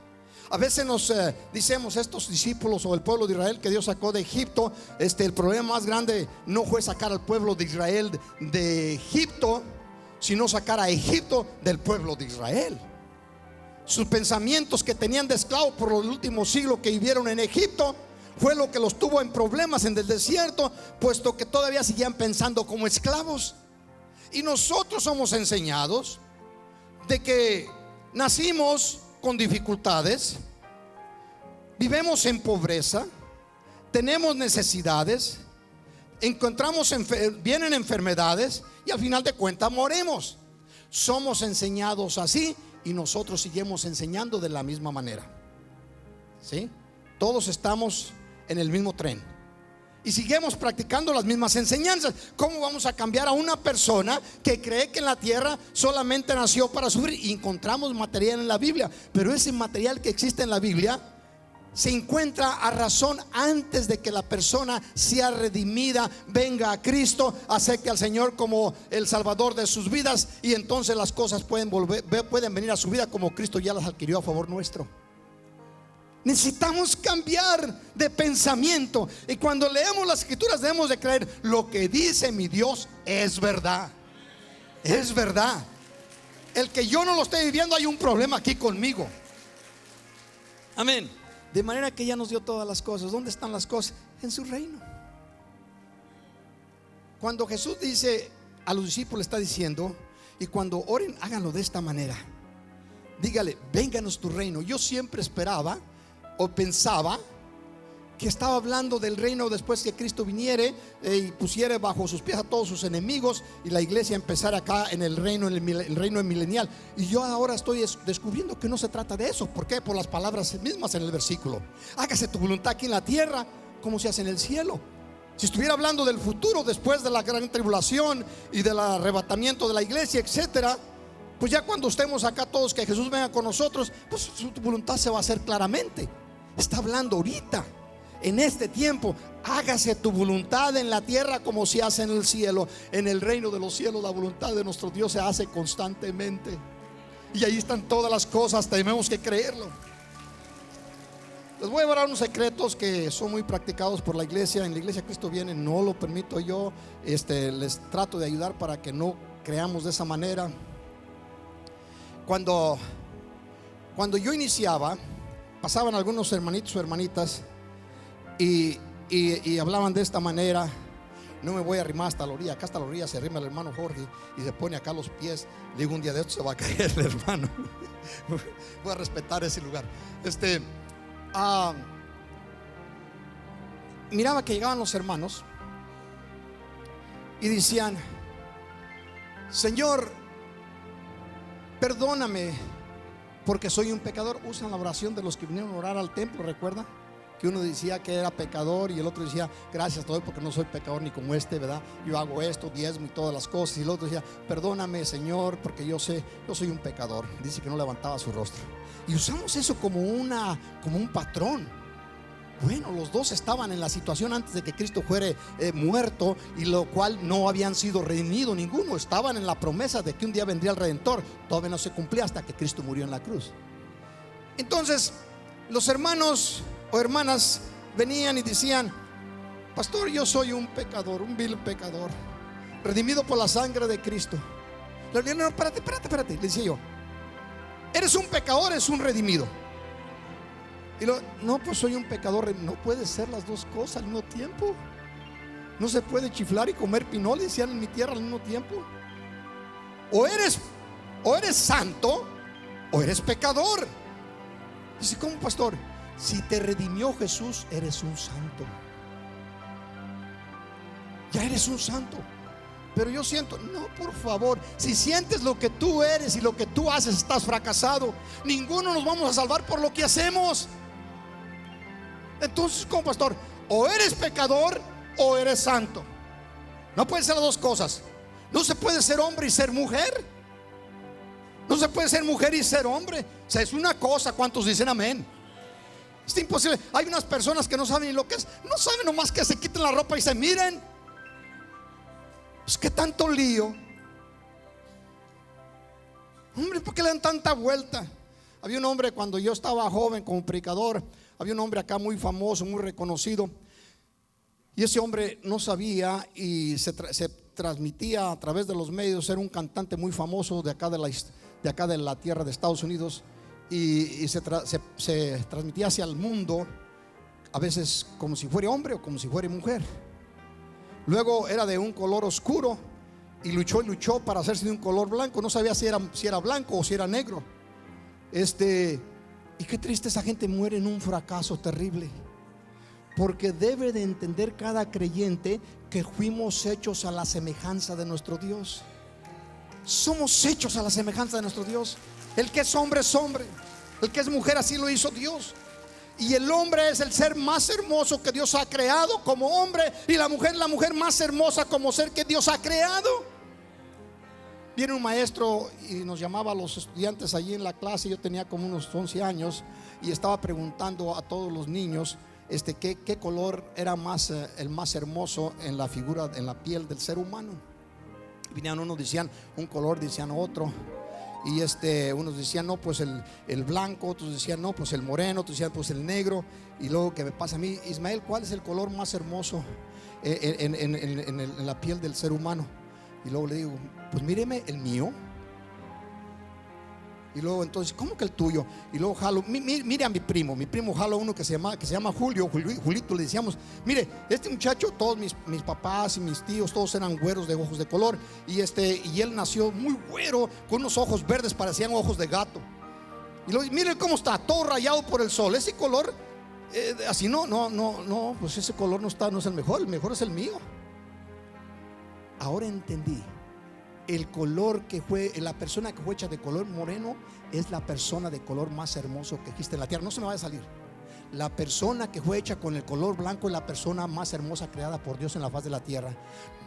A veces nos decimos, estos discípulos o el pueblo de Israel que Dios sacó de Egipto, el problema más grande no fue sacar al pueblo de Israel de Egipto, sino sacar a Egipto del pueblo de Israel. Sus pensamientos que tenían de esclavos por los últimos siglos que vivieron en Egipto fue lo que los tuvo en problemas en el desierto, puesto que todavía seguían pensando como esclavos. Y nosotros somos enseñados de que nacimos con dificultades, vivimos en pobreza, tenemos necesidades, vienen enfermedades y al final de cuentas morimos. Somos enseñados así y nosotros seguimos enseñando de la misma manera. ¿Sí? Todos estamos en el mismo tren y seguimos practicando las mismas enseñanzas. ¿Cómo vamos a cambiar a una persona que cree que en la tierra solamente nació para sufrir? Y encontramos material en la Biblia, pero ese material que existe en la Biblia se encuentra a razón antes de que la persona sea redimida, venga a Cristo, acepte al Señor como el Salvador de sus vidas, y entonces las cosas pueden venir a su vida como Cristo ya las adquirió a favor nuestro. Necesitamos cambiar de pensamiento, y cuando leemos las Escrituras debemos de creer: lo que dice mi Dios es verdad. Es verdad. El que yo no lo esté viviendo, hay un problema aquí conmigo. Amén. De manera que ya nos dio todas las cosas. ¿Dónde están las cosas? En su reino. Cuando Jesús dice a los discípulos, está diciendo: y cuando oren, háganlo de esta manera. Dígale: vénganos tu reino. Yo siempre esperaba o pensaba que estaba hablando del reino después que Cristo viniere y pusiera bajo sus pies a todos sus enemigos, y la iglesia empezara acá en el reino, el reino milenial. Y yo ahora estoy descubriendo que no se trata de eso. ¿Por qué? Por las palabras mismas en el versículo: hágase tu voluntad aquí en la tierra como se hace en el cielo. Si estuviera hablando del futuro después de la gran tribulación y del arrebatamiento de la iglesia, etcétera, Pues ya cuando estemos acá todos, que Jesús venga con nosotros, pues su voluntad se va a hacer claramente. Está hablando ahorita, en este tiempo. Hágase tu voluntad en la tierra como se hace en el cielo. En el reino de los cielos la voluntad de nuestro Dios se hace constantemente. Y ahí están todas las cosas, tenemos que creerlo. Les voy a dar unos secretos que son muy practicados por la iglesia. En la iglesia Cristo viene, no lo permito yo. Les trato de ayudar para que no creamos de esa manera. Cuando yo iniciaba, pasaban algunos hermanitos o hermanitas y hablaban de esta manera: no me voy a arrimar hasta la orilla. Acá hasta la orilla se arrima el hermano Jorge y se pone acá los pies. Le digo, un día de esto se va a caer el hermano. Voy a respetar ese lugar. Miraba que llegaban los hermanos y decían: Señor, perdóname porque soy un pecador. Usan la oración de los que vinieron a orar al templo, ¿recuerda? Que uno decía que era pecador y el otro decía: gracias te doy porque no soy pecador ni como este, ¿verdad? Yo hago esto, diezmo y todas las cosas. Y el otro decía: perdóname, Señor, porque yo soy un pecador. Dice que no levantaba su rostro. Y usamos eso como un patrón. Bueno, los dos estaban en la situación antes de que Cristo fuera muerto, y lo cual no habían sido redimidos ninguno. Estaban en la promesa de que un día vendría el Redentor. Todavía no se cumplía hasta que Cristo murió en la cruz. Entonces los hermanos o hermanas venían y decían: pastor, yo soy un pecador, un vil pecador, redimido por la sangre de Cristo. Le dije: no, espérate, le decía yo: eres un pecador, eres un redimido. Y no, pues soy un pecador. No puede ser las dos cosas al mismo tiempo. No se puede chiflar y comer pinole y sean en mi tierra al mismo tiempo. O eres santo o eres pecador. Dice: ¿cómo, pastor? Si te redimió Jesús, eres un santo. Ya eres un santo. Pero yo siento, no, por favor, si sientes lo que tú eres y lo que tú haces, estás fracasado. Ninguno nos vamos a salvar por lo que hacemos. Entonces, ¿cómo, pastor? O eres pecador o eres santo. No pueden ser las dos cosas. No se puede ser hombre y ser mujer. No se puede ser mujer y ser hombre. O sea, es una cosa. ¿Cuántos dicen amén? Es imposible. Hay unas personas que no saben ni lo que es. No saben nomás que se quiten la ropa y se miren. Pues qué tanto lío. Hombre, ¿por qué le dan tanta vuelta? Había un hombre cuando yo estaba joven como predicador. Había un hombre acá muy famoso, muy reconocido. Y ese hombre no sabía y se transmitía a través de los medios. Era un cantante muy famoso de acá de la tierra de Estados Unidos. Y se transmitía hacia el mundo, a veces como si fuera hombre o como si fuera mujer. Luego era de un color oscuro y luchó para hacerse de un color blanco. No sabía si era blanco o si era negro. Y qué triste, esa gente muere en un fracaso terrible. Porque debe de entender cada creyente que fuimos hechos a la semejanza de nuestro Dios. Somos hechos a la semejanza de nuestro Dios. El que es hombre es hombre, el que es mujer así lo hizo Dios. Y el hombre es el ser más hermoso que Dios ha creado como hombre, y la mujer más hermosa como ser que Dios ha creado. Viene un maestro y nos llamaba a los estudiantes allí en la clase. Yo tenía como unos 11 años y estaba preguntando a todos los niños qué color era el más hermoso en la figura, en la piel del ser humano. Vinían unos, decían un color, decían otro. Y unos decían no, pues el blanco, otros decían no, pues el moreno, otros decían pues el negro. Y luego que me pasa a mí: Ismael, ¿cuál es el color más hermoso en la piel del ser humano? Y luego le digo: pues míreme el mío. Y luego entonces, ¿cómo que el tuyo? Y luego jalo, mire a mi primo jalo uno que se llama Julito, le decíamos: mire, este muchacho, todos mis papás y mis tíos, todos eran güeros de ojos de color. Y él nació muy güero, con unos ojos verdes, parecían ojos de gato. Y luego, mire cómo está, todo rayado por el sol. Ese color, así no, pues ese color no es el mejor es el mío. Ahora entendí. El color la persona que fue hecha de color moreno es la persona de color más hermoso que existe en la tierra. No se me vaya a salir. la persona que fue hecha con el color blanco es la persona más hermosa creada por Dios en la faz de la tierra.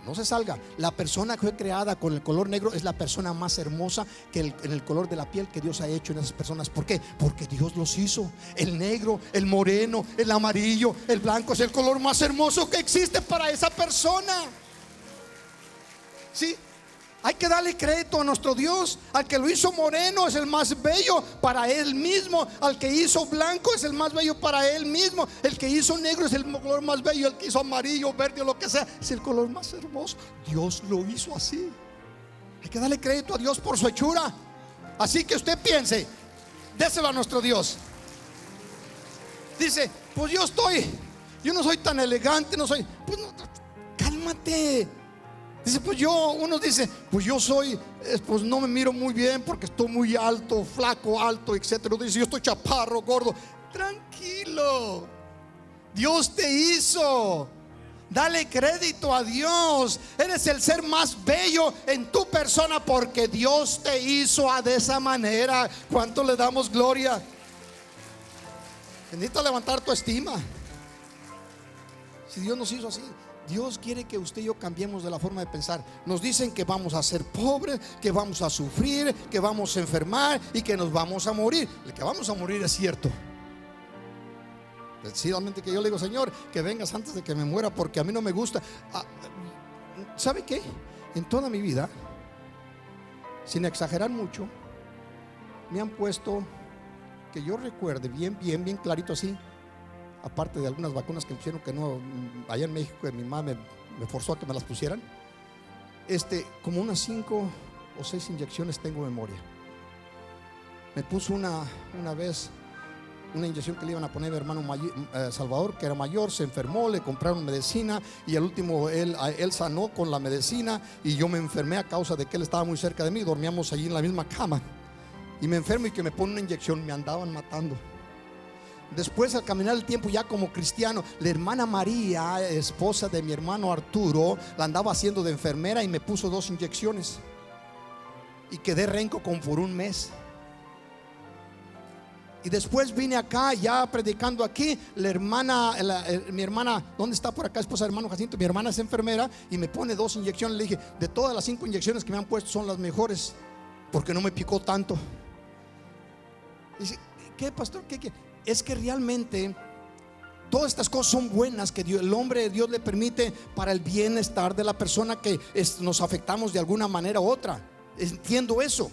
No se salga. La persona que fue creada con el color negro es la persona más hermosa que en el color de la piel que Dios ha hecho en esas personas. ¿Por qué? Porque Dios los hizo. El negro, el moreno, el amarillo, el blanco es el color más hermoso que existe para esa persona. ¿Sí? Hay que darle crédito a nuestro Dios. Al que lo hizo moreno es el más bello para Él mismo. Al que hizo blanco es el más bello para Él mismo. El que hizo negro es el color más bello. El que hizo amarillo, verde o lo que sea es el color más hermoso. Dios lo hizo así. Hay que darle crédito a Dios por su hechura. Así que usted piense, déselo a nuestro Dios. Dice, pues yo no soy tan elegante, no soy. Pues no, cálmate. Dice, uno dice, pues yo soy, pues no me miro muy bien porque estoy muy alto, flaco, alto, etcétera. Uno dice, yo estoy chaparro, gordo. Tranquilo, Dios te hizo. Dale crédito a Dios. Eres el ser más bello en tu persona porque Dios te hizo de esa manera. ¿Cuánto le damos gloria? Necesitas levantar tu estima. Si Dios nos hizo así, Dios quiere que usted y yo cambiemos de la forma de pensar. Nos dicen que vamos a ser pobres, que vamos a sufrir, que vamos a enfermar y que nos vamos a morir. El que vamos a morir es cierto. Decididamente que yo le digo, Señor, que vengas antes de que me muera porque a mí no me gusta. ¿Sabe qué? En toda mi vida, sin exagerar mucho, me han puesto, que yo recuerde bien clarito así, aparte de algunas vacunas que me pusieron que no, allá en México, que mi mamá me forzó a que me las pusieran, como unas 5 o 6 inyecciones tengo memoria. Me puso una vez una inyección que le iban a poner a mi hermano Salvador, que era mayor, se enfermó, le compraron medicina y al último él sanó con la medicina y yo me enfermé a causa de que él estaba muy cerca de mí. Dormíamos allí en la misma cama y me enfermo y que me pone una inyección, me andaban matando. Después, al caminar el tiempo, ya como cristiano, la hermana María, esposa de mi hermano Arturo, la andaba haciendo de enfermera y me puso 2 inyecciones y quedé renco como por un mes. Y después vine acá, ya predicando aquí. Mi hermana, ¿dónde está por acá? Esposa de hermano Jacinto. Mi hermana es enfermera y me pone 2 inyecciones. Le dije, de todas las 5 inyecciones que me han puesto son las mejores, porque no me picó tanto. Dice, ¿qué, pastor? ¿Qué? Es que realmente todas estas cosas son buenas que el hombre de Dios le permite para el bienestar de la persona que nos afectamos de alguna manera u otra. Entiendo eso.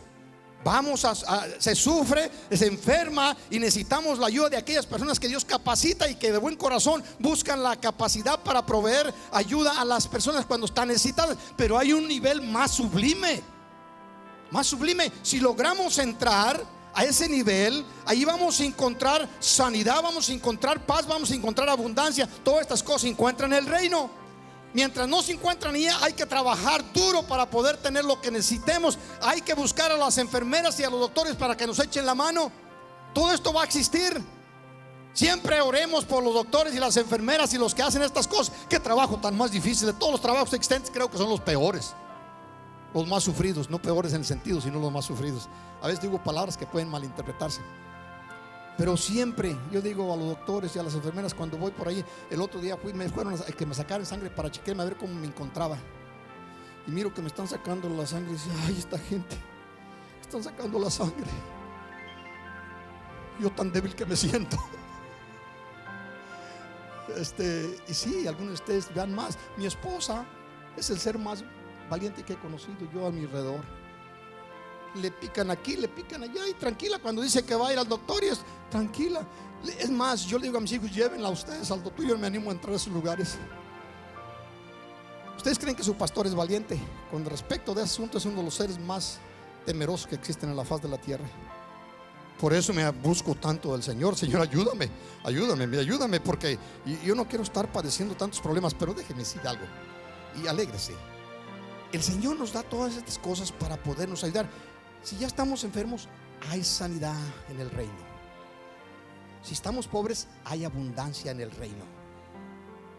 Se sufre, se enferma y necesitamos la ayuda de aquellas personas que Dios capacita y que de buen corazón buscan la capacidad para proveer ayuda a las personas cuando están necesitadas. Pero hay un nivel más sublime. Si logramos entrar a ese nivel, ahí vamos a encontrar sanidad, vamos a encontrar paz, vamos a encontrar abundancia. Todas estas cosas se encuentran en el reino. Mientras no se encuentran ahí, hay que trabajar duro para poder tener lo que necesitemos. Hay que buscar a las enfermeras y a los doctores para que nos echen la mano. Todo esto va a existir. Siempre oremos por los doctores y las enfermeras y los que hacen estas cosas. Qué trabajo tan más difícil. De todos los trabajos existentes, creo que son los peores, los más sufridos. No peores en el sentido, sino los más sufridos. A veces digo palabras que pueden malinterpretarse, pero siempre yo digo a los doctores y a las enfermeras cuando voy por ahí. El otro día me fueron a que me sacaran sangre para chequearme a ver cómo me encontraba. Y miro que me están sacando la sangre y digo, ay, esta gente, están sacando la sangre. Yo tan débil que me siento. Y sí, algunos de ustedes vean más. Mi esposa es el ser más valiente que he conocido yo a mi alrededor. Le pican aquí, le pican allá y tranquila. Cuando dice que va a ir al doctor, y es tranquila. Es más, yo le digo a mis hijos, llévenla a ustedes al doctor. Yo me animo a entrar a esos lugares. ¿Ustedes creen que su pastor es valiente? Con respecto de ese asunto, es uno de los seres más temerosos que existen en la faz de la tierra. Por eso me busco tanto del Señor. Señor, ayúdame, porque yo no quiero estar padeciendo tantos problemas. Pero déjeme decir algo y alégrese. El Señor nos da todas estas cosas para podernos ayudar. Si ya estamos enfermos, hay sanidad en el reino. Si estamos pobres, hay abundancia en el reino.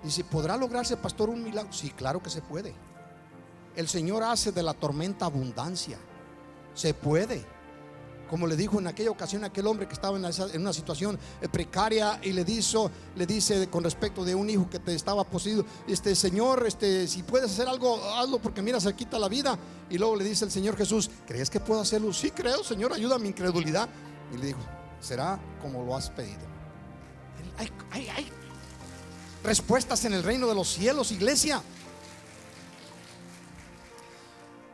Dice, ¿podrá lograrse, pastor, un milagro? Sí, claro que se puede. El Señor hace de la tormenta abundancia. Se puede. como le dijo en aquella ocasión a aquel hombre que estaba en una situación precaria, y le dice con respecto de un hijo que te estaba poseído: Señor, si puedes hacer algo, hazlo, porque mira, se quita la vida. Y luego le dice el Señor Jesús: ¿crees que puedo hacerlo? Sí, creo, Señor, ayuda a mi incredulidad. Y le dijo: será como lo has pedido. Hay respuestas en el reino de los cielos, iglesia.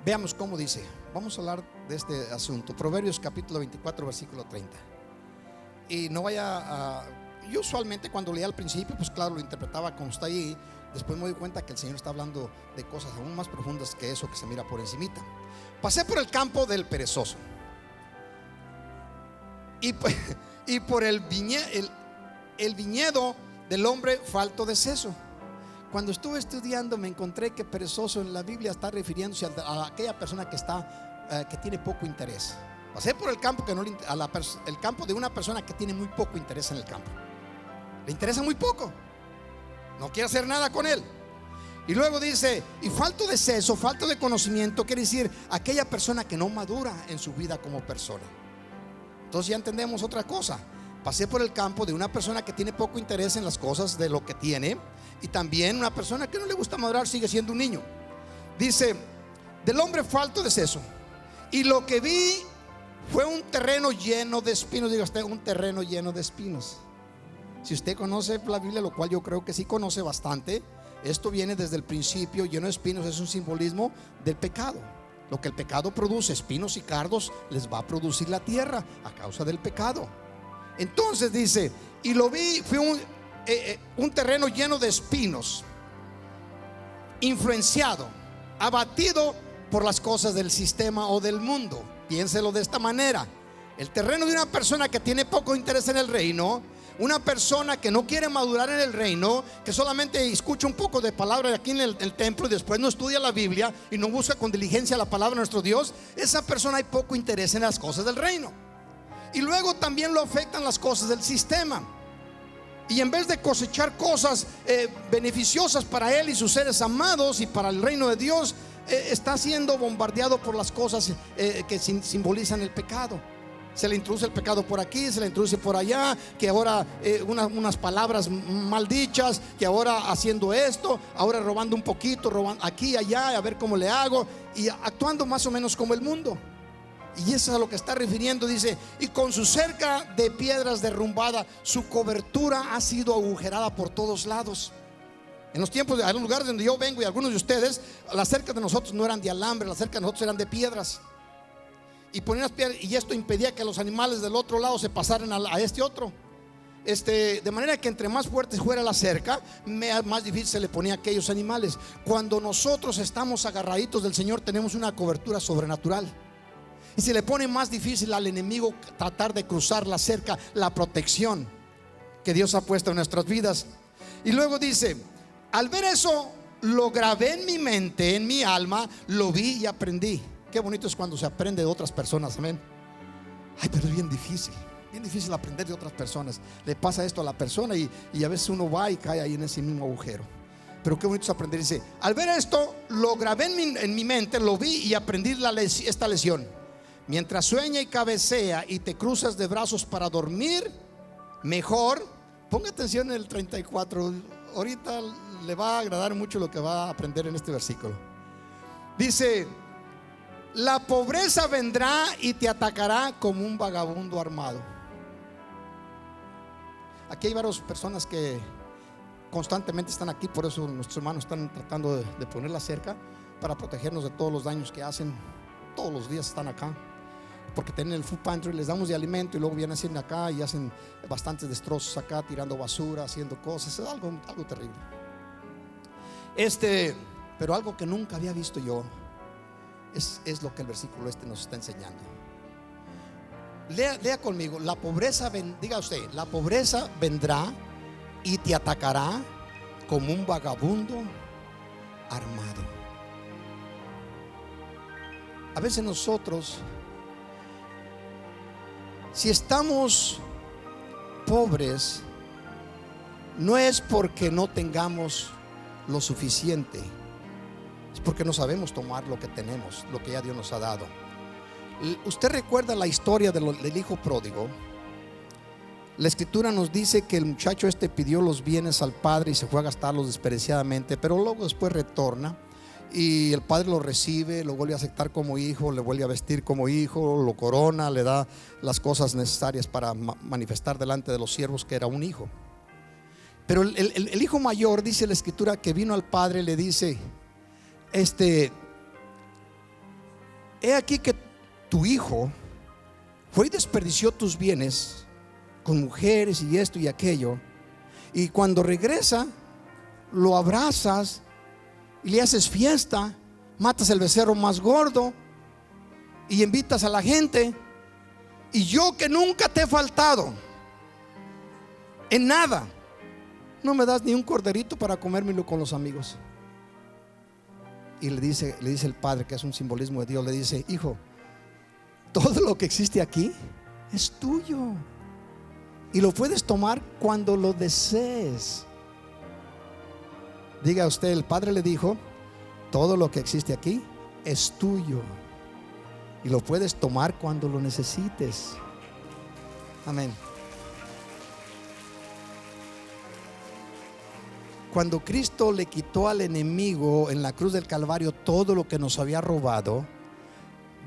Veamos cómo dice. Vamos a hablar de este asunto. Proverbios capítulo 24, versículo 30. Y no vaya a... Yo usualmente cuando leía al principio, pues claro, lo interpretaba como está ahí. Después me doy cuenta que el Señor está hablando de cosas aún más profundas que eso que se mira por encimita. Pasé por el campo del perezoso y por el viñedo del hombre falto de seso. Cuando estuve estudiando me encontré que perezoso en la Biblia está refiriéndose a aquella persona que tiene poco interés. Pasé por el campo el campo de una persona que tiene muy poco interés en el campo. Le interesa muy poco, no quiere hacer nada con él. Y luego dice: y falto de seso, falto de conocimiento, quiere decir aquella persona que no madura en su vida como persona. Entonces ya entendemos otra cosa. Pasé por el campo de una persona que tiene poco interés en las cosas de lo que tiene, y también una persona que no le gusta madurar, sigue siendo un niño. Dice: del hombre falto de seso, y lo que vi fue un terreno lleno de espinos. Diga usted, un terreno lleno de espinos. Si usted conoce la Biblia, lo cual yo creo que sí conoce bastante, esto viene desde el principio. Lleno de espinos es un simbolismo del pecado. Lo que el pecado produce, espinos y cardos, les va a producir la tierra a causa del pecado. Entonces dice: y lo vi, fue un terreno lleno de espinos, influenciado, abatido por las cosas del sistema o del mundo. Piénselo de esta manera: el terreno de una persona que tiene poco interés en el reino, una persona que no quiere madurar en el reino, que solamente escucha un poco de palabra aquí en el templo y después no estudia la Biblia y no busca con diligencia la palabra de nuestro Dios, esa persona hay poco interés en las cosas del reino. Y luego también lo afectan las cosas del sistema. Y en vez de cosechar cosas beneficiosas para él y sus seres amados y para el reino de Dios, está siendo bombardeado por las cosas que simbolizan el pecado. Se le introduce el pecado por aquí, se le introduce por allá, que ahora unas palabras mal dichas, que ahora haciendo esto, ahora robando un poquito, robando aquí y allá, a ver cómo le hago, y actuando más o menos como el mundo. Y eso es a lo que está refiriendo. Dice: y con su cerca de piedras derrumbada, su cobertura ha sido agujerada por todos lados. En los tiempos, en los lugares donde yo vengo y algunos de ustedes, las cercas de nosotros no eran de alambre, las cercas de nosotros eran de piedras. Y ponían las piedras, y esto impedía que los animales del otro lado se pasaran a este otro. De manera que entre más fuerte fuera la cerca, más difícil se le ponía a aquellos animales. Cuando nosotros estamos agarraditos del Señor, tenemos una cobertura sobrenatural. Y se le pone más difícil al enemigo tratar de cruzar la cerca, la protección que Dios ha puesto en nuestras vidas. Y luego dice: al ver eso, lo grabé en mi mente, en mi alma, lo vi y aprendí. Qué bonito es cuando se aprende de otras personas, amén. Ay, pero es bien difícil aprender de otras personas. Le pasa esto a la persona y a veces uno va y cae ahí en ese mismo agujero. Pero qué bonito es aprender. Dice: al ver esto, lo grabé en mi mente, lo vi y aprendí esta lección. Mientras sueña y cabecea y te cruzas de brazos para dormir, mejor. Ponga atención en el 34. Ahorita le va a agradar mucho lo que va a aprender en este versículo. Dice: la pobreza vendrá y te atacará como un vagabundo armado. Aquí hay varias personas que constantemente están aquí, por eso nuestros hermanos están tratando de ponerla cerca para protegernos de todos los daños que hacen. Todos los días están acá, porque tienen el food pantry, les damos de alimento y luego vienen haciendo acá y hacen bastantes destrozos acá, tirando basura, haciendo cosas. Es algo terrible. Pero algo que nunca había visto yo es lo que el versículo nos está enseñando. Lea conmigo: la pobreza, diga usted, la pobreza vendrá y te atacará como un vagabundo armado. A veces nosotros, si estamos pobres, no es porque no tengamos lo suficiente, es porque no sabemos tomar lo que tenemos, lo que ya Dios nos ha dado. Usted recuerda la historia del hijo pródigo. La escritura nos dice que el muchacho pidió los bienes al padre y se fue a gastarlos despreciadamente, pero luego después retorna y el padre lo recibe, lo vuelve a aceptar como hijo, le vuelve a vestir como hijo, lo corona, le da las cosas necesarias para manifestar delante de los siervos que era un hijo. Pero el hijo mayor, dice la escritura, que vino al padre y le dice: he aquí que tu hijo fue y desperdició tus bienes con mujeres y esto y aquello, y cuando regresa lo abrazas y le haces fiesta, matas el becerro más gordo y invitas a la gente, y yo que nunca te he faltado en nada, no me das ni un corderito para comérmelo con los amigos. Y le dice el padre, que es un simbolismo de Dios, le dice: hijo, todo lo que existe aquí es tuyo y lo puedes tomar cuando lo desees. Diga usted, el padre le dijo: todo lo que existe aquí es tuyo y lo puedes tomar cuando lo necesites. Amén. Cuando Cristo le quitó al enemigo en la cruz del Calvario todo lo que nos había robado,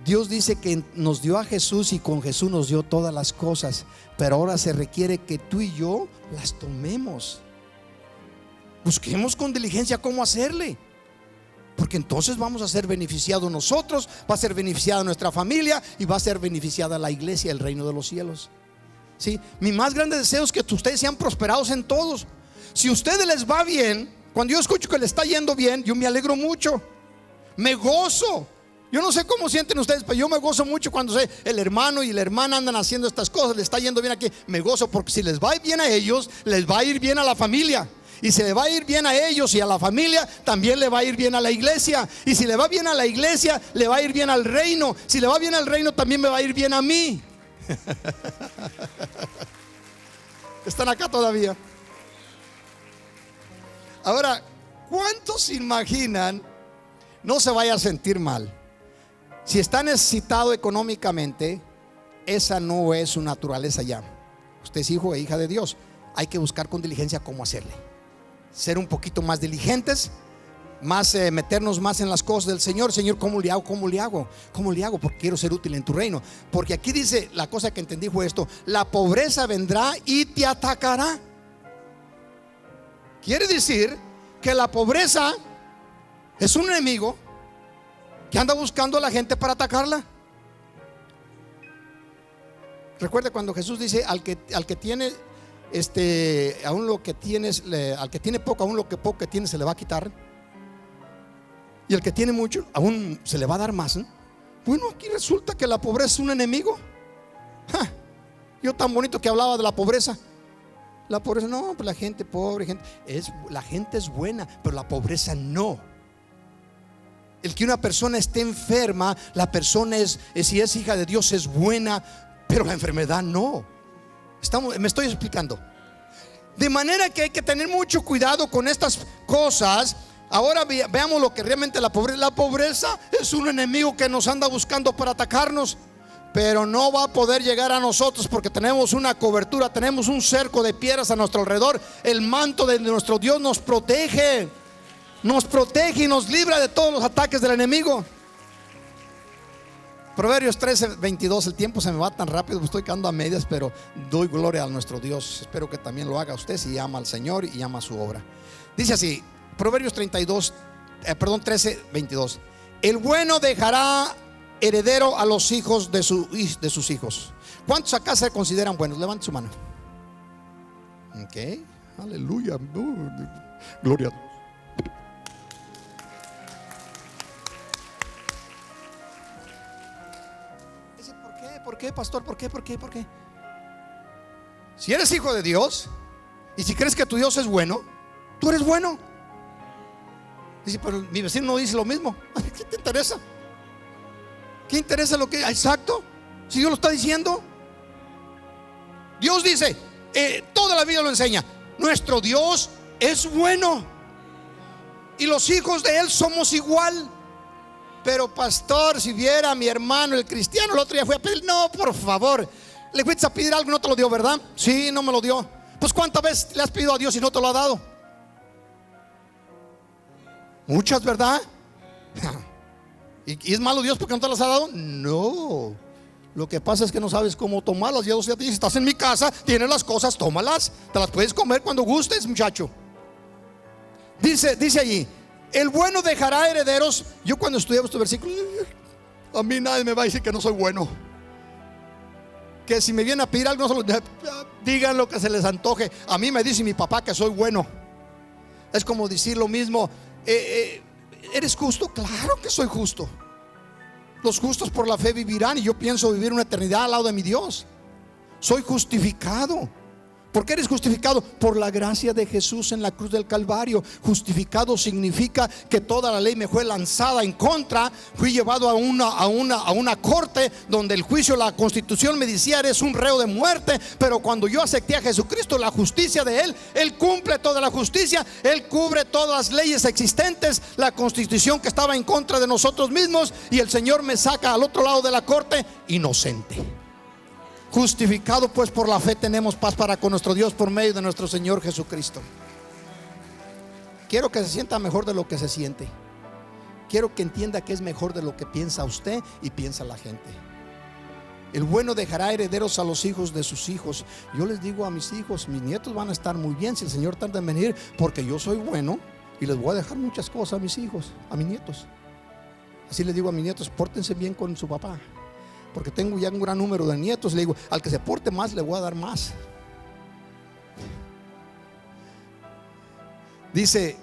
Dios dice que nos dio a Jesús y con Jesús nos dio todas las cosas, pero ahora se requiere que tú y yo las tomemos. Busquemos con diligencia cómo hacerle, porque entonces vamos a ser beneficiados nosotros, va a ser beneficiada nuestra familia y va a ser beneficiada la iglesia, el reino de los cielos. ¿Sí? Mi más grande deseo es que ustedes sean prosperados en todos. Si a ustedes les va bien, cuando yo escucho que les está yendo bien, yo me alegro mucho, me gozo. Yo no sé cómo sienten ustedes, pero yo me gozo mucho cuando sé el hermano y la hermana andan haciendo estas cosas, les está yendo bien aquí. Me gozo porque si les va bien a ellos, les va a ir bien a la familia. Y si le va a ir bien a ellos y a la familia, también le va a ir bien a la iglesia. Y si le va bien a la iglesia, le va a ir bien al reino. Si le va bien al reino, también me va a ir bien a mí. ¿Están acá todavía? Ahora, ¿cuántos imaginan no se vaya a sentir mal? Si está necesitado económicamente, esa no es su naturaleza ya. Usted es hijo e hija de Dios. Hay que buscar con diligencia cómo hacerle. Ser un poquito más diligentes, más meternos más en las cosas del Señor. Señor, ¿cómo le hago? ¿Cómo le hago? ¿Cómo le hago? Porque quiero ser útil en tu reino. Porque aquí dice, la cosa que entendí fue esto: la pobreza vendrá y te atacará. Quiere decir que la pobreza es un enemigo que anda buscando a la gente para atacarla. Recuerda cuando Jesús dice: al que tiene aún lo que tienes, al que tiene poco, aún lo que poco que tiene se le va a quitar, y el que tiene mucho aún se le va a dar más, ¿eh? Bueno, aquí resulta que la pobreza es un enemigo. Yo tan bonito que hablaba de la pobreza. La pobreza, no, pues la gente pobre, la gente es buena, pero la pobreza no. El que una persona esté enferma, la persona si es hija de Dios, es buena, pero la enfermedad no. Me estoy explicando. De manera que hay que tener mucho cuidado con estas cosas. Ahora veamos lo que realmente la pobreza es un enemigo que nos anda buscando para atacarnos, pero no va a poder llegar a nosotros porque tenemos una cobertura, tenemos un cerco de piedras a nuestro alrededor. El manto de nuestro Dios nos protege y nos libra de todos los ataques del enemigo. Proverbios 13:22. El tiempo se me va tan rápido, estoy quedando a medias, pero doy gloria a nuestro Dios. Espero que también lo haga usted si ama al Señor y ama su obra. Dice así, Proverbios 13:22. El bueno dejará heredero a los hijos de sus hijos. ¿Cuántos acá se consideran buenos? Levante su mano. Ok, aleluya, gloria a Dios. ¿Por qué, pastor? ¿Por qué? Si eres hijo de Dios y si crees que tu Dios es bueno, tú eres bueno. Dice, pero mi vecino no dice lo mismo. ¿Qué te interesa? ¿Qué interesa lo que? Exacto, si Dios lo está diciendo. Dios dice, toda la Biblia lo enseña, nuestro Dios es bueno y los hijos de Él somos igual. Pero pastor, si viera a mi hermano el cristiano, el otro día fui a pedir. No, por favor, le fuiste a pedir algo y no te lo dio, ¿verdad? Sí, no me lo dio. Pues ¿cuántas veces le has pedido a Dios y no te lo ha dado? Muchas, ¿verdad? ¿Y es malo Dios porque no te las ha dado? No. Lo que pasa es que no sabes cómo tomarlas. Ya te dice, estás en mi casa, tienes las cosas, tómalas. Te las puedes comer cuando gustes, muchacho. Dice allí, el bueno dejará herederos. Yo cuando estudiaba este versículo, a mí nadie me va a decir que no soy bueno. Que si me vienen a pedir algo, no digan lo que se les antoje. A mí me dice mi papá que soy bueno. Es como decir lo mismo. ¿Eres justo? Claro que soy justo. Los justos por la fe vivirán, y yo pienso vivir una eternidad al lado de mi Dios. Soy justificado. ¿Por qué eres justificado? Por la gracia de Jesús en la cruz del Calvario. Justificado significa que toda la ley me fue lanzada en contra. Fui llevado a una corte donde el juicio, la constitución me decía, eres un reo de muerte. Pero cuando yo acepté a Jesucristo, la justicia de Él, Él cumple toda la justicia. Él cubre todas las leyes existentes, la constitución que estaba en contra de nosotros mismos. Y el Señor me saca al otro lado de la corte inocente. Justificado pues por la fe, tenemos paz para con nuestro Dios por medio de nuestro Señor Jesucristo. Quiero que se sienta mejor de lo que se siente. Quiero que entienda que es mejor de lo que piensa usted y piensa la gente. El bueno dejará herederos a los hijos de sus hijos. Yo les digo a mis hijos, mis nietos van a estar muy bien si el Señor tarda en venir, porque yo soy bueno y les voy a dejar muchas cosas a mis hijos, a mis nietos. Así les digo a mis nietos, pórtense bien con su papá, porque tengo ya un gran número de nietos. Le digo, al que se porte más le voy a dar más. Dice,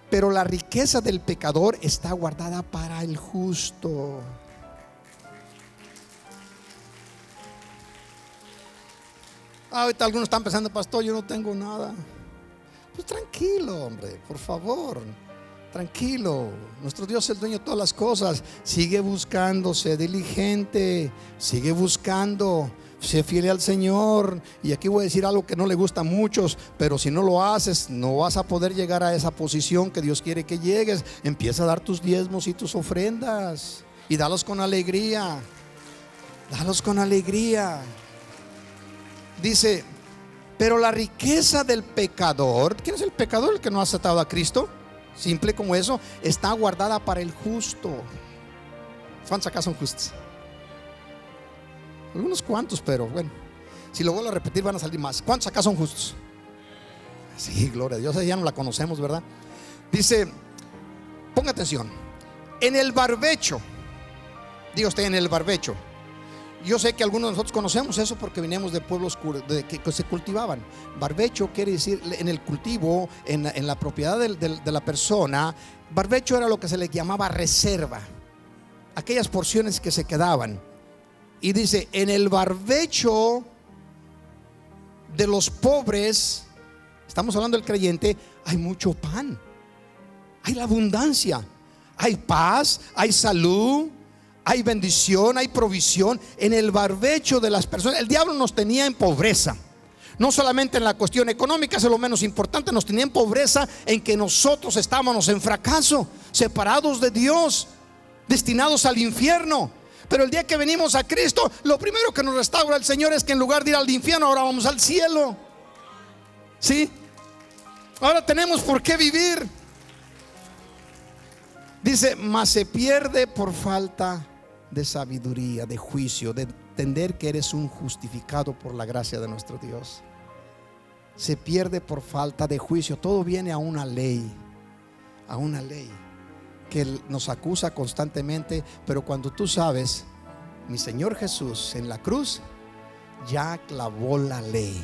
pero la riqueza del pecador está guardada para el justo. Ahorita algunos están pensando, pastor, yo no tengo nada. Pues tranquilo, hombre, por favor. Tranquilo, nuestro Dios es el dueño de todas las cosas. Sigue buscando, sé diligente, sigue buscando, sé fiel al Señor. Y aquí voy a decir algo que no le gusta a muchos, pero si no lo haces, no vas a poder llegar a esa posición que Dios quiere que llegues. Empieza a dar tus diezmos y tus ofrendas y dalos con alegría. Dalos con alegría. Dice, pero la riqueza del pecador, ¿quién es el pecador? El que no ha aceptado a Cristo. Simple como eso, está guardada para el justo. ¿Cuántos acá son justos? Algunos cuantos, pero bueno, si lo vuelvo a repetir van a salir más. ¿Cuántos acá son justos? Sí, gloria a Dios, ya no la conocemos, ¿verdad? Dice, ponga atención, en el barbecho, diga usted, en el barbecho. Yo sé que algunos de nosotros conocemos eso porque venimos de pueblos que se cultivaban. Barbecho quiere decir en el cultivo, en la propiedad de la persona. Barbecho era lo que se le llamaba reserva, aquellas porciones que se quedaban. Y dice, en el barbecho de los pobres, estamos hablando del creyente, hay mucho pan, hay la abundancia, hay paz, hay salud, hay bendición, hay provisión. En el barbecho de las personas, el diablo nos tenía en pobreza. No solamente en la cuestión económica, eso es lo menos importante. Nos tenía en pobreza en que nosotros estábamos en fracaso, separados de Dios, destinados al infierno. Pero el día que venimos a Cristo, lo primero que nos restaura el Señor es que en lugar de ir al infierno, ahora vamos al cielo. ¿Sí? Ahora tenemos por qué vivir. Dice, mas se pierde por falta de sabiduría, de juicio, de entender que eres un justificado por la gracia de nuestro Dios. Se pierde por falta de juicio. Todo viene a una ley que nos acusa constantemente. Pero cuando tú sabes, mi Señor Jesús en la cruz ya clavó la ley.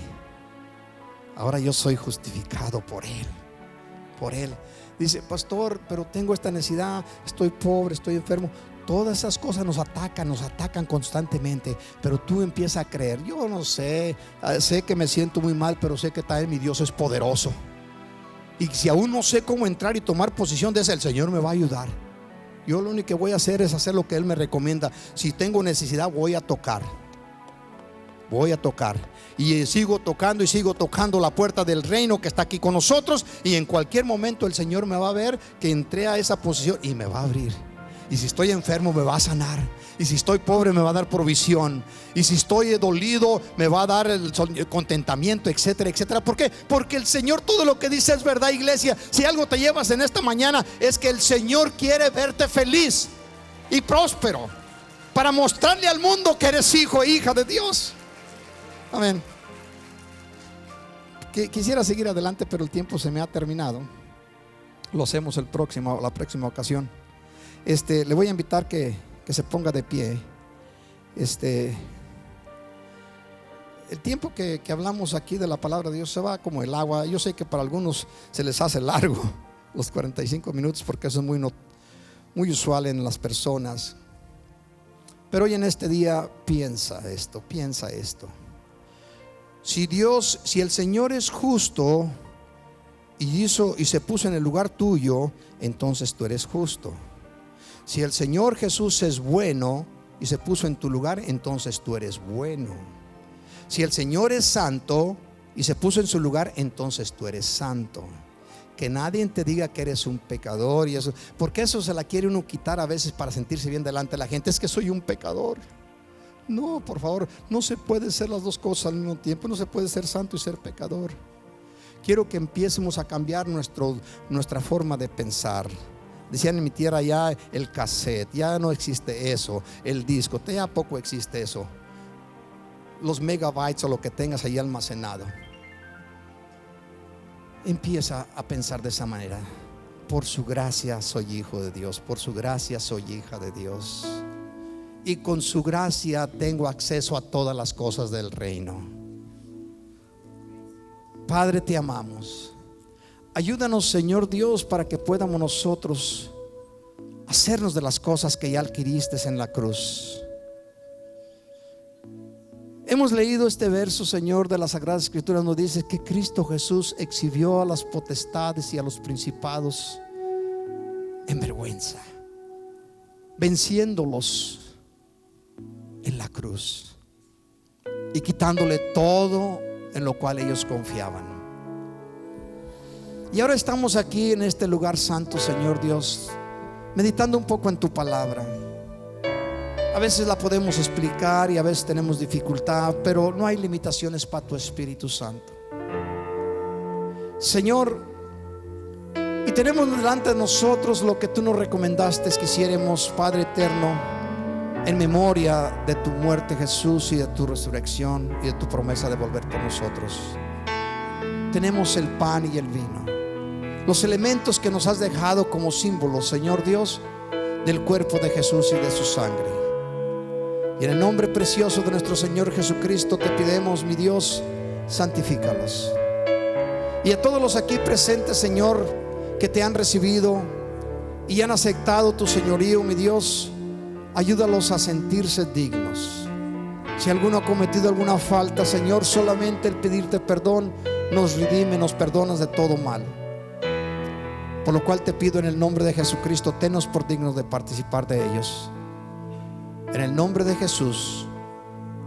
Ahora yo soy justificado por Él. Dice, pastor, pero tengo esta necesidad, estoy pobre, estoy enfermo. Todas esas cosas nos atacan constantemente. Pero tú empiezas a creer. Yo no sé, sé que me siento muy mal, pero sé que también mi Dios es poderoso. Y si aún no sé cómo entrar y tomar posición de ese, el Señor me va a ayudar. Yo lo único que voy a hacer es hacer lo que Él me recomienda. Si tengo necesidad, voy a tocar. Y sigo tocando la puerta del reino que está aquí con nosotros. Y en cualquier momento el Señor me va a ver que entré a esa posición y me va a abrir. Y si estoy enfermo me va a sanar. Y si estoy pobre me va a dar provisión. Y si estoy dolido me va a dar el contentamiento, etcétera, etcétera. ¿Por qué? Porque el Señor todo lo que dice es verdad, iglesia. Si algo te llevas en esta mañana es que el Señor quiere verte feliz y próspero, para mostrarle al mundo que eres hijo e hija de Dios. Amén. Quisiera seguir adelante, pero el tiempo se me ha terminado. Lo hacemos la próxima ocasión. Le voy a invitar que se ponga de pie. El tiempo que hablamos aquí de la palabra de Dios se va como el agua. Yo sé que para algunos se les hace largo los 45 minutos, porque eso es muy usual en las personas. Pero hoy en este día piensa esto. Si el Señor es justo y se puso en el lugar tuyo, entonces tú eres justo. Si el Señor Jesús es bueno y se puso en tu lugar, entonces tú eres bueno. Si el Señor es santo y se puso en su lugar, entonces tú eres santo. Que nadie te diga que eres un pecador y eso, porque eso se la quiere uno quitar a veces para sentirse bien delante de la gente. Es que soy un pecador. No, por favor, no se puede ser las dos cosas al mismo tiempo. No se puede ser santo y ser pecador. Quiero que empiecemos a cambiar nuestra forma de pensar. Decían en mi tierra, ya el cassette, ya no existe eso. El disco, ya poco existe eso. Los megabytes o lo que tengas ahí almacenado. Empieza a pensar de esa manera. Por su gracia soy hijo de Dios. Por su gracia soy hija de Dios. Y con su gracia tengo acceso a todas las cosas del reino. Padre, te amamos. Ayúdanos, Señor Dios, para que podamos nosotros hacernos de las cosas que ya adquiriste en la cruz. Hemos leído este verso, Señor, de las Sagradas Escrituras. Nos dice que Cristo Jesús exhibió a las potestades y a los principados en vergüenza, venciéndolos en la cruz y quitándole todo en lo cual ellos confiaban. Y ahora estamos aquí en este lugar santo, Señor Dios, meditando un poco en tu palabra. A veces la podemos explicar y a veces tenemos dificultad, pero no hay limitaciones para tu Espíritu Santo, Señor. Y tenemos delante de nosotros lo que tú nos recomendaste que hiciéramos, Padre eterno, en memoria de tu muerte, Jesús, y de tu resurrección y de tu promesa de volver por nosotros. Tenemos el pan y el vino, los elementos que nos has dejado como símbolos, Señor Dios, del cuerpo de Jesús y de su sangre. Y en el nombre precioso de nuestro Señor Jesucristo te pedimos, mi Dios, santifícalos. Y a todos los aquí presentes, Señor, que te han recibido y han aceptado tu señorío, mi Dios, ayúdalos a sentirse dignos. Si alguno ha cometido alguna falta, Señor, solamente el pedirte perdón nos redime, nos perdonas de todo mal. Por lo cual te pido en el nombre de Jesucristo, tennos por dignos de participar de ellos. En el nombre de Jesús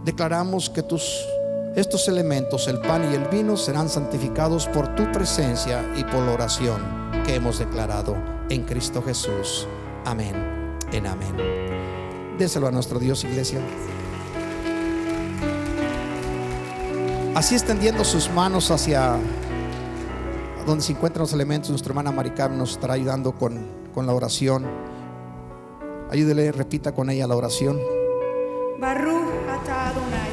declaramos que estos elementos, el pan y el vino, serán santificados por tu presencia y por la oración que hemos declarado en Cristo Jesús. Amén en amén. Déselo a nuestro Dios, iglesia. Así extendiendo sus manos hacia donde se encuentran los elementos, nuestra hermana Maricarmen nos estará ayudando con la oración. Ayúdele, repita con ella la oración. Baruch atah Adonai.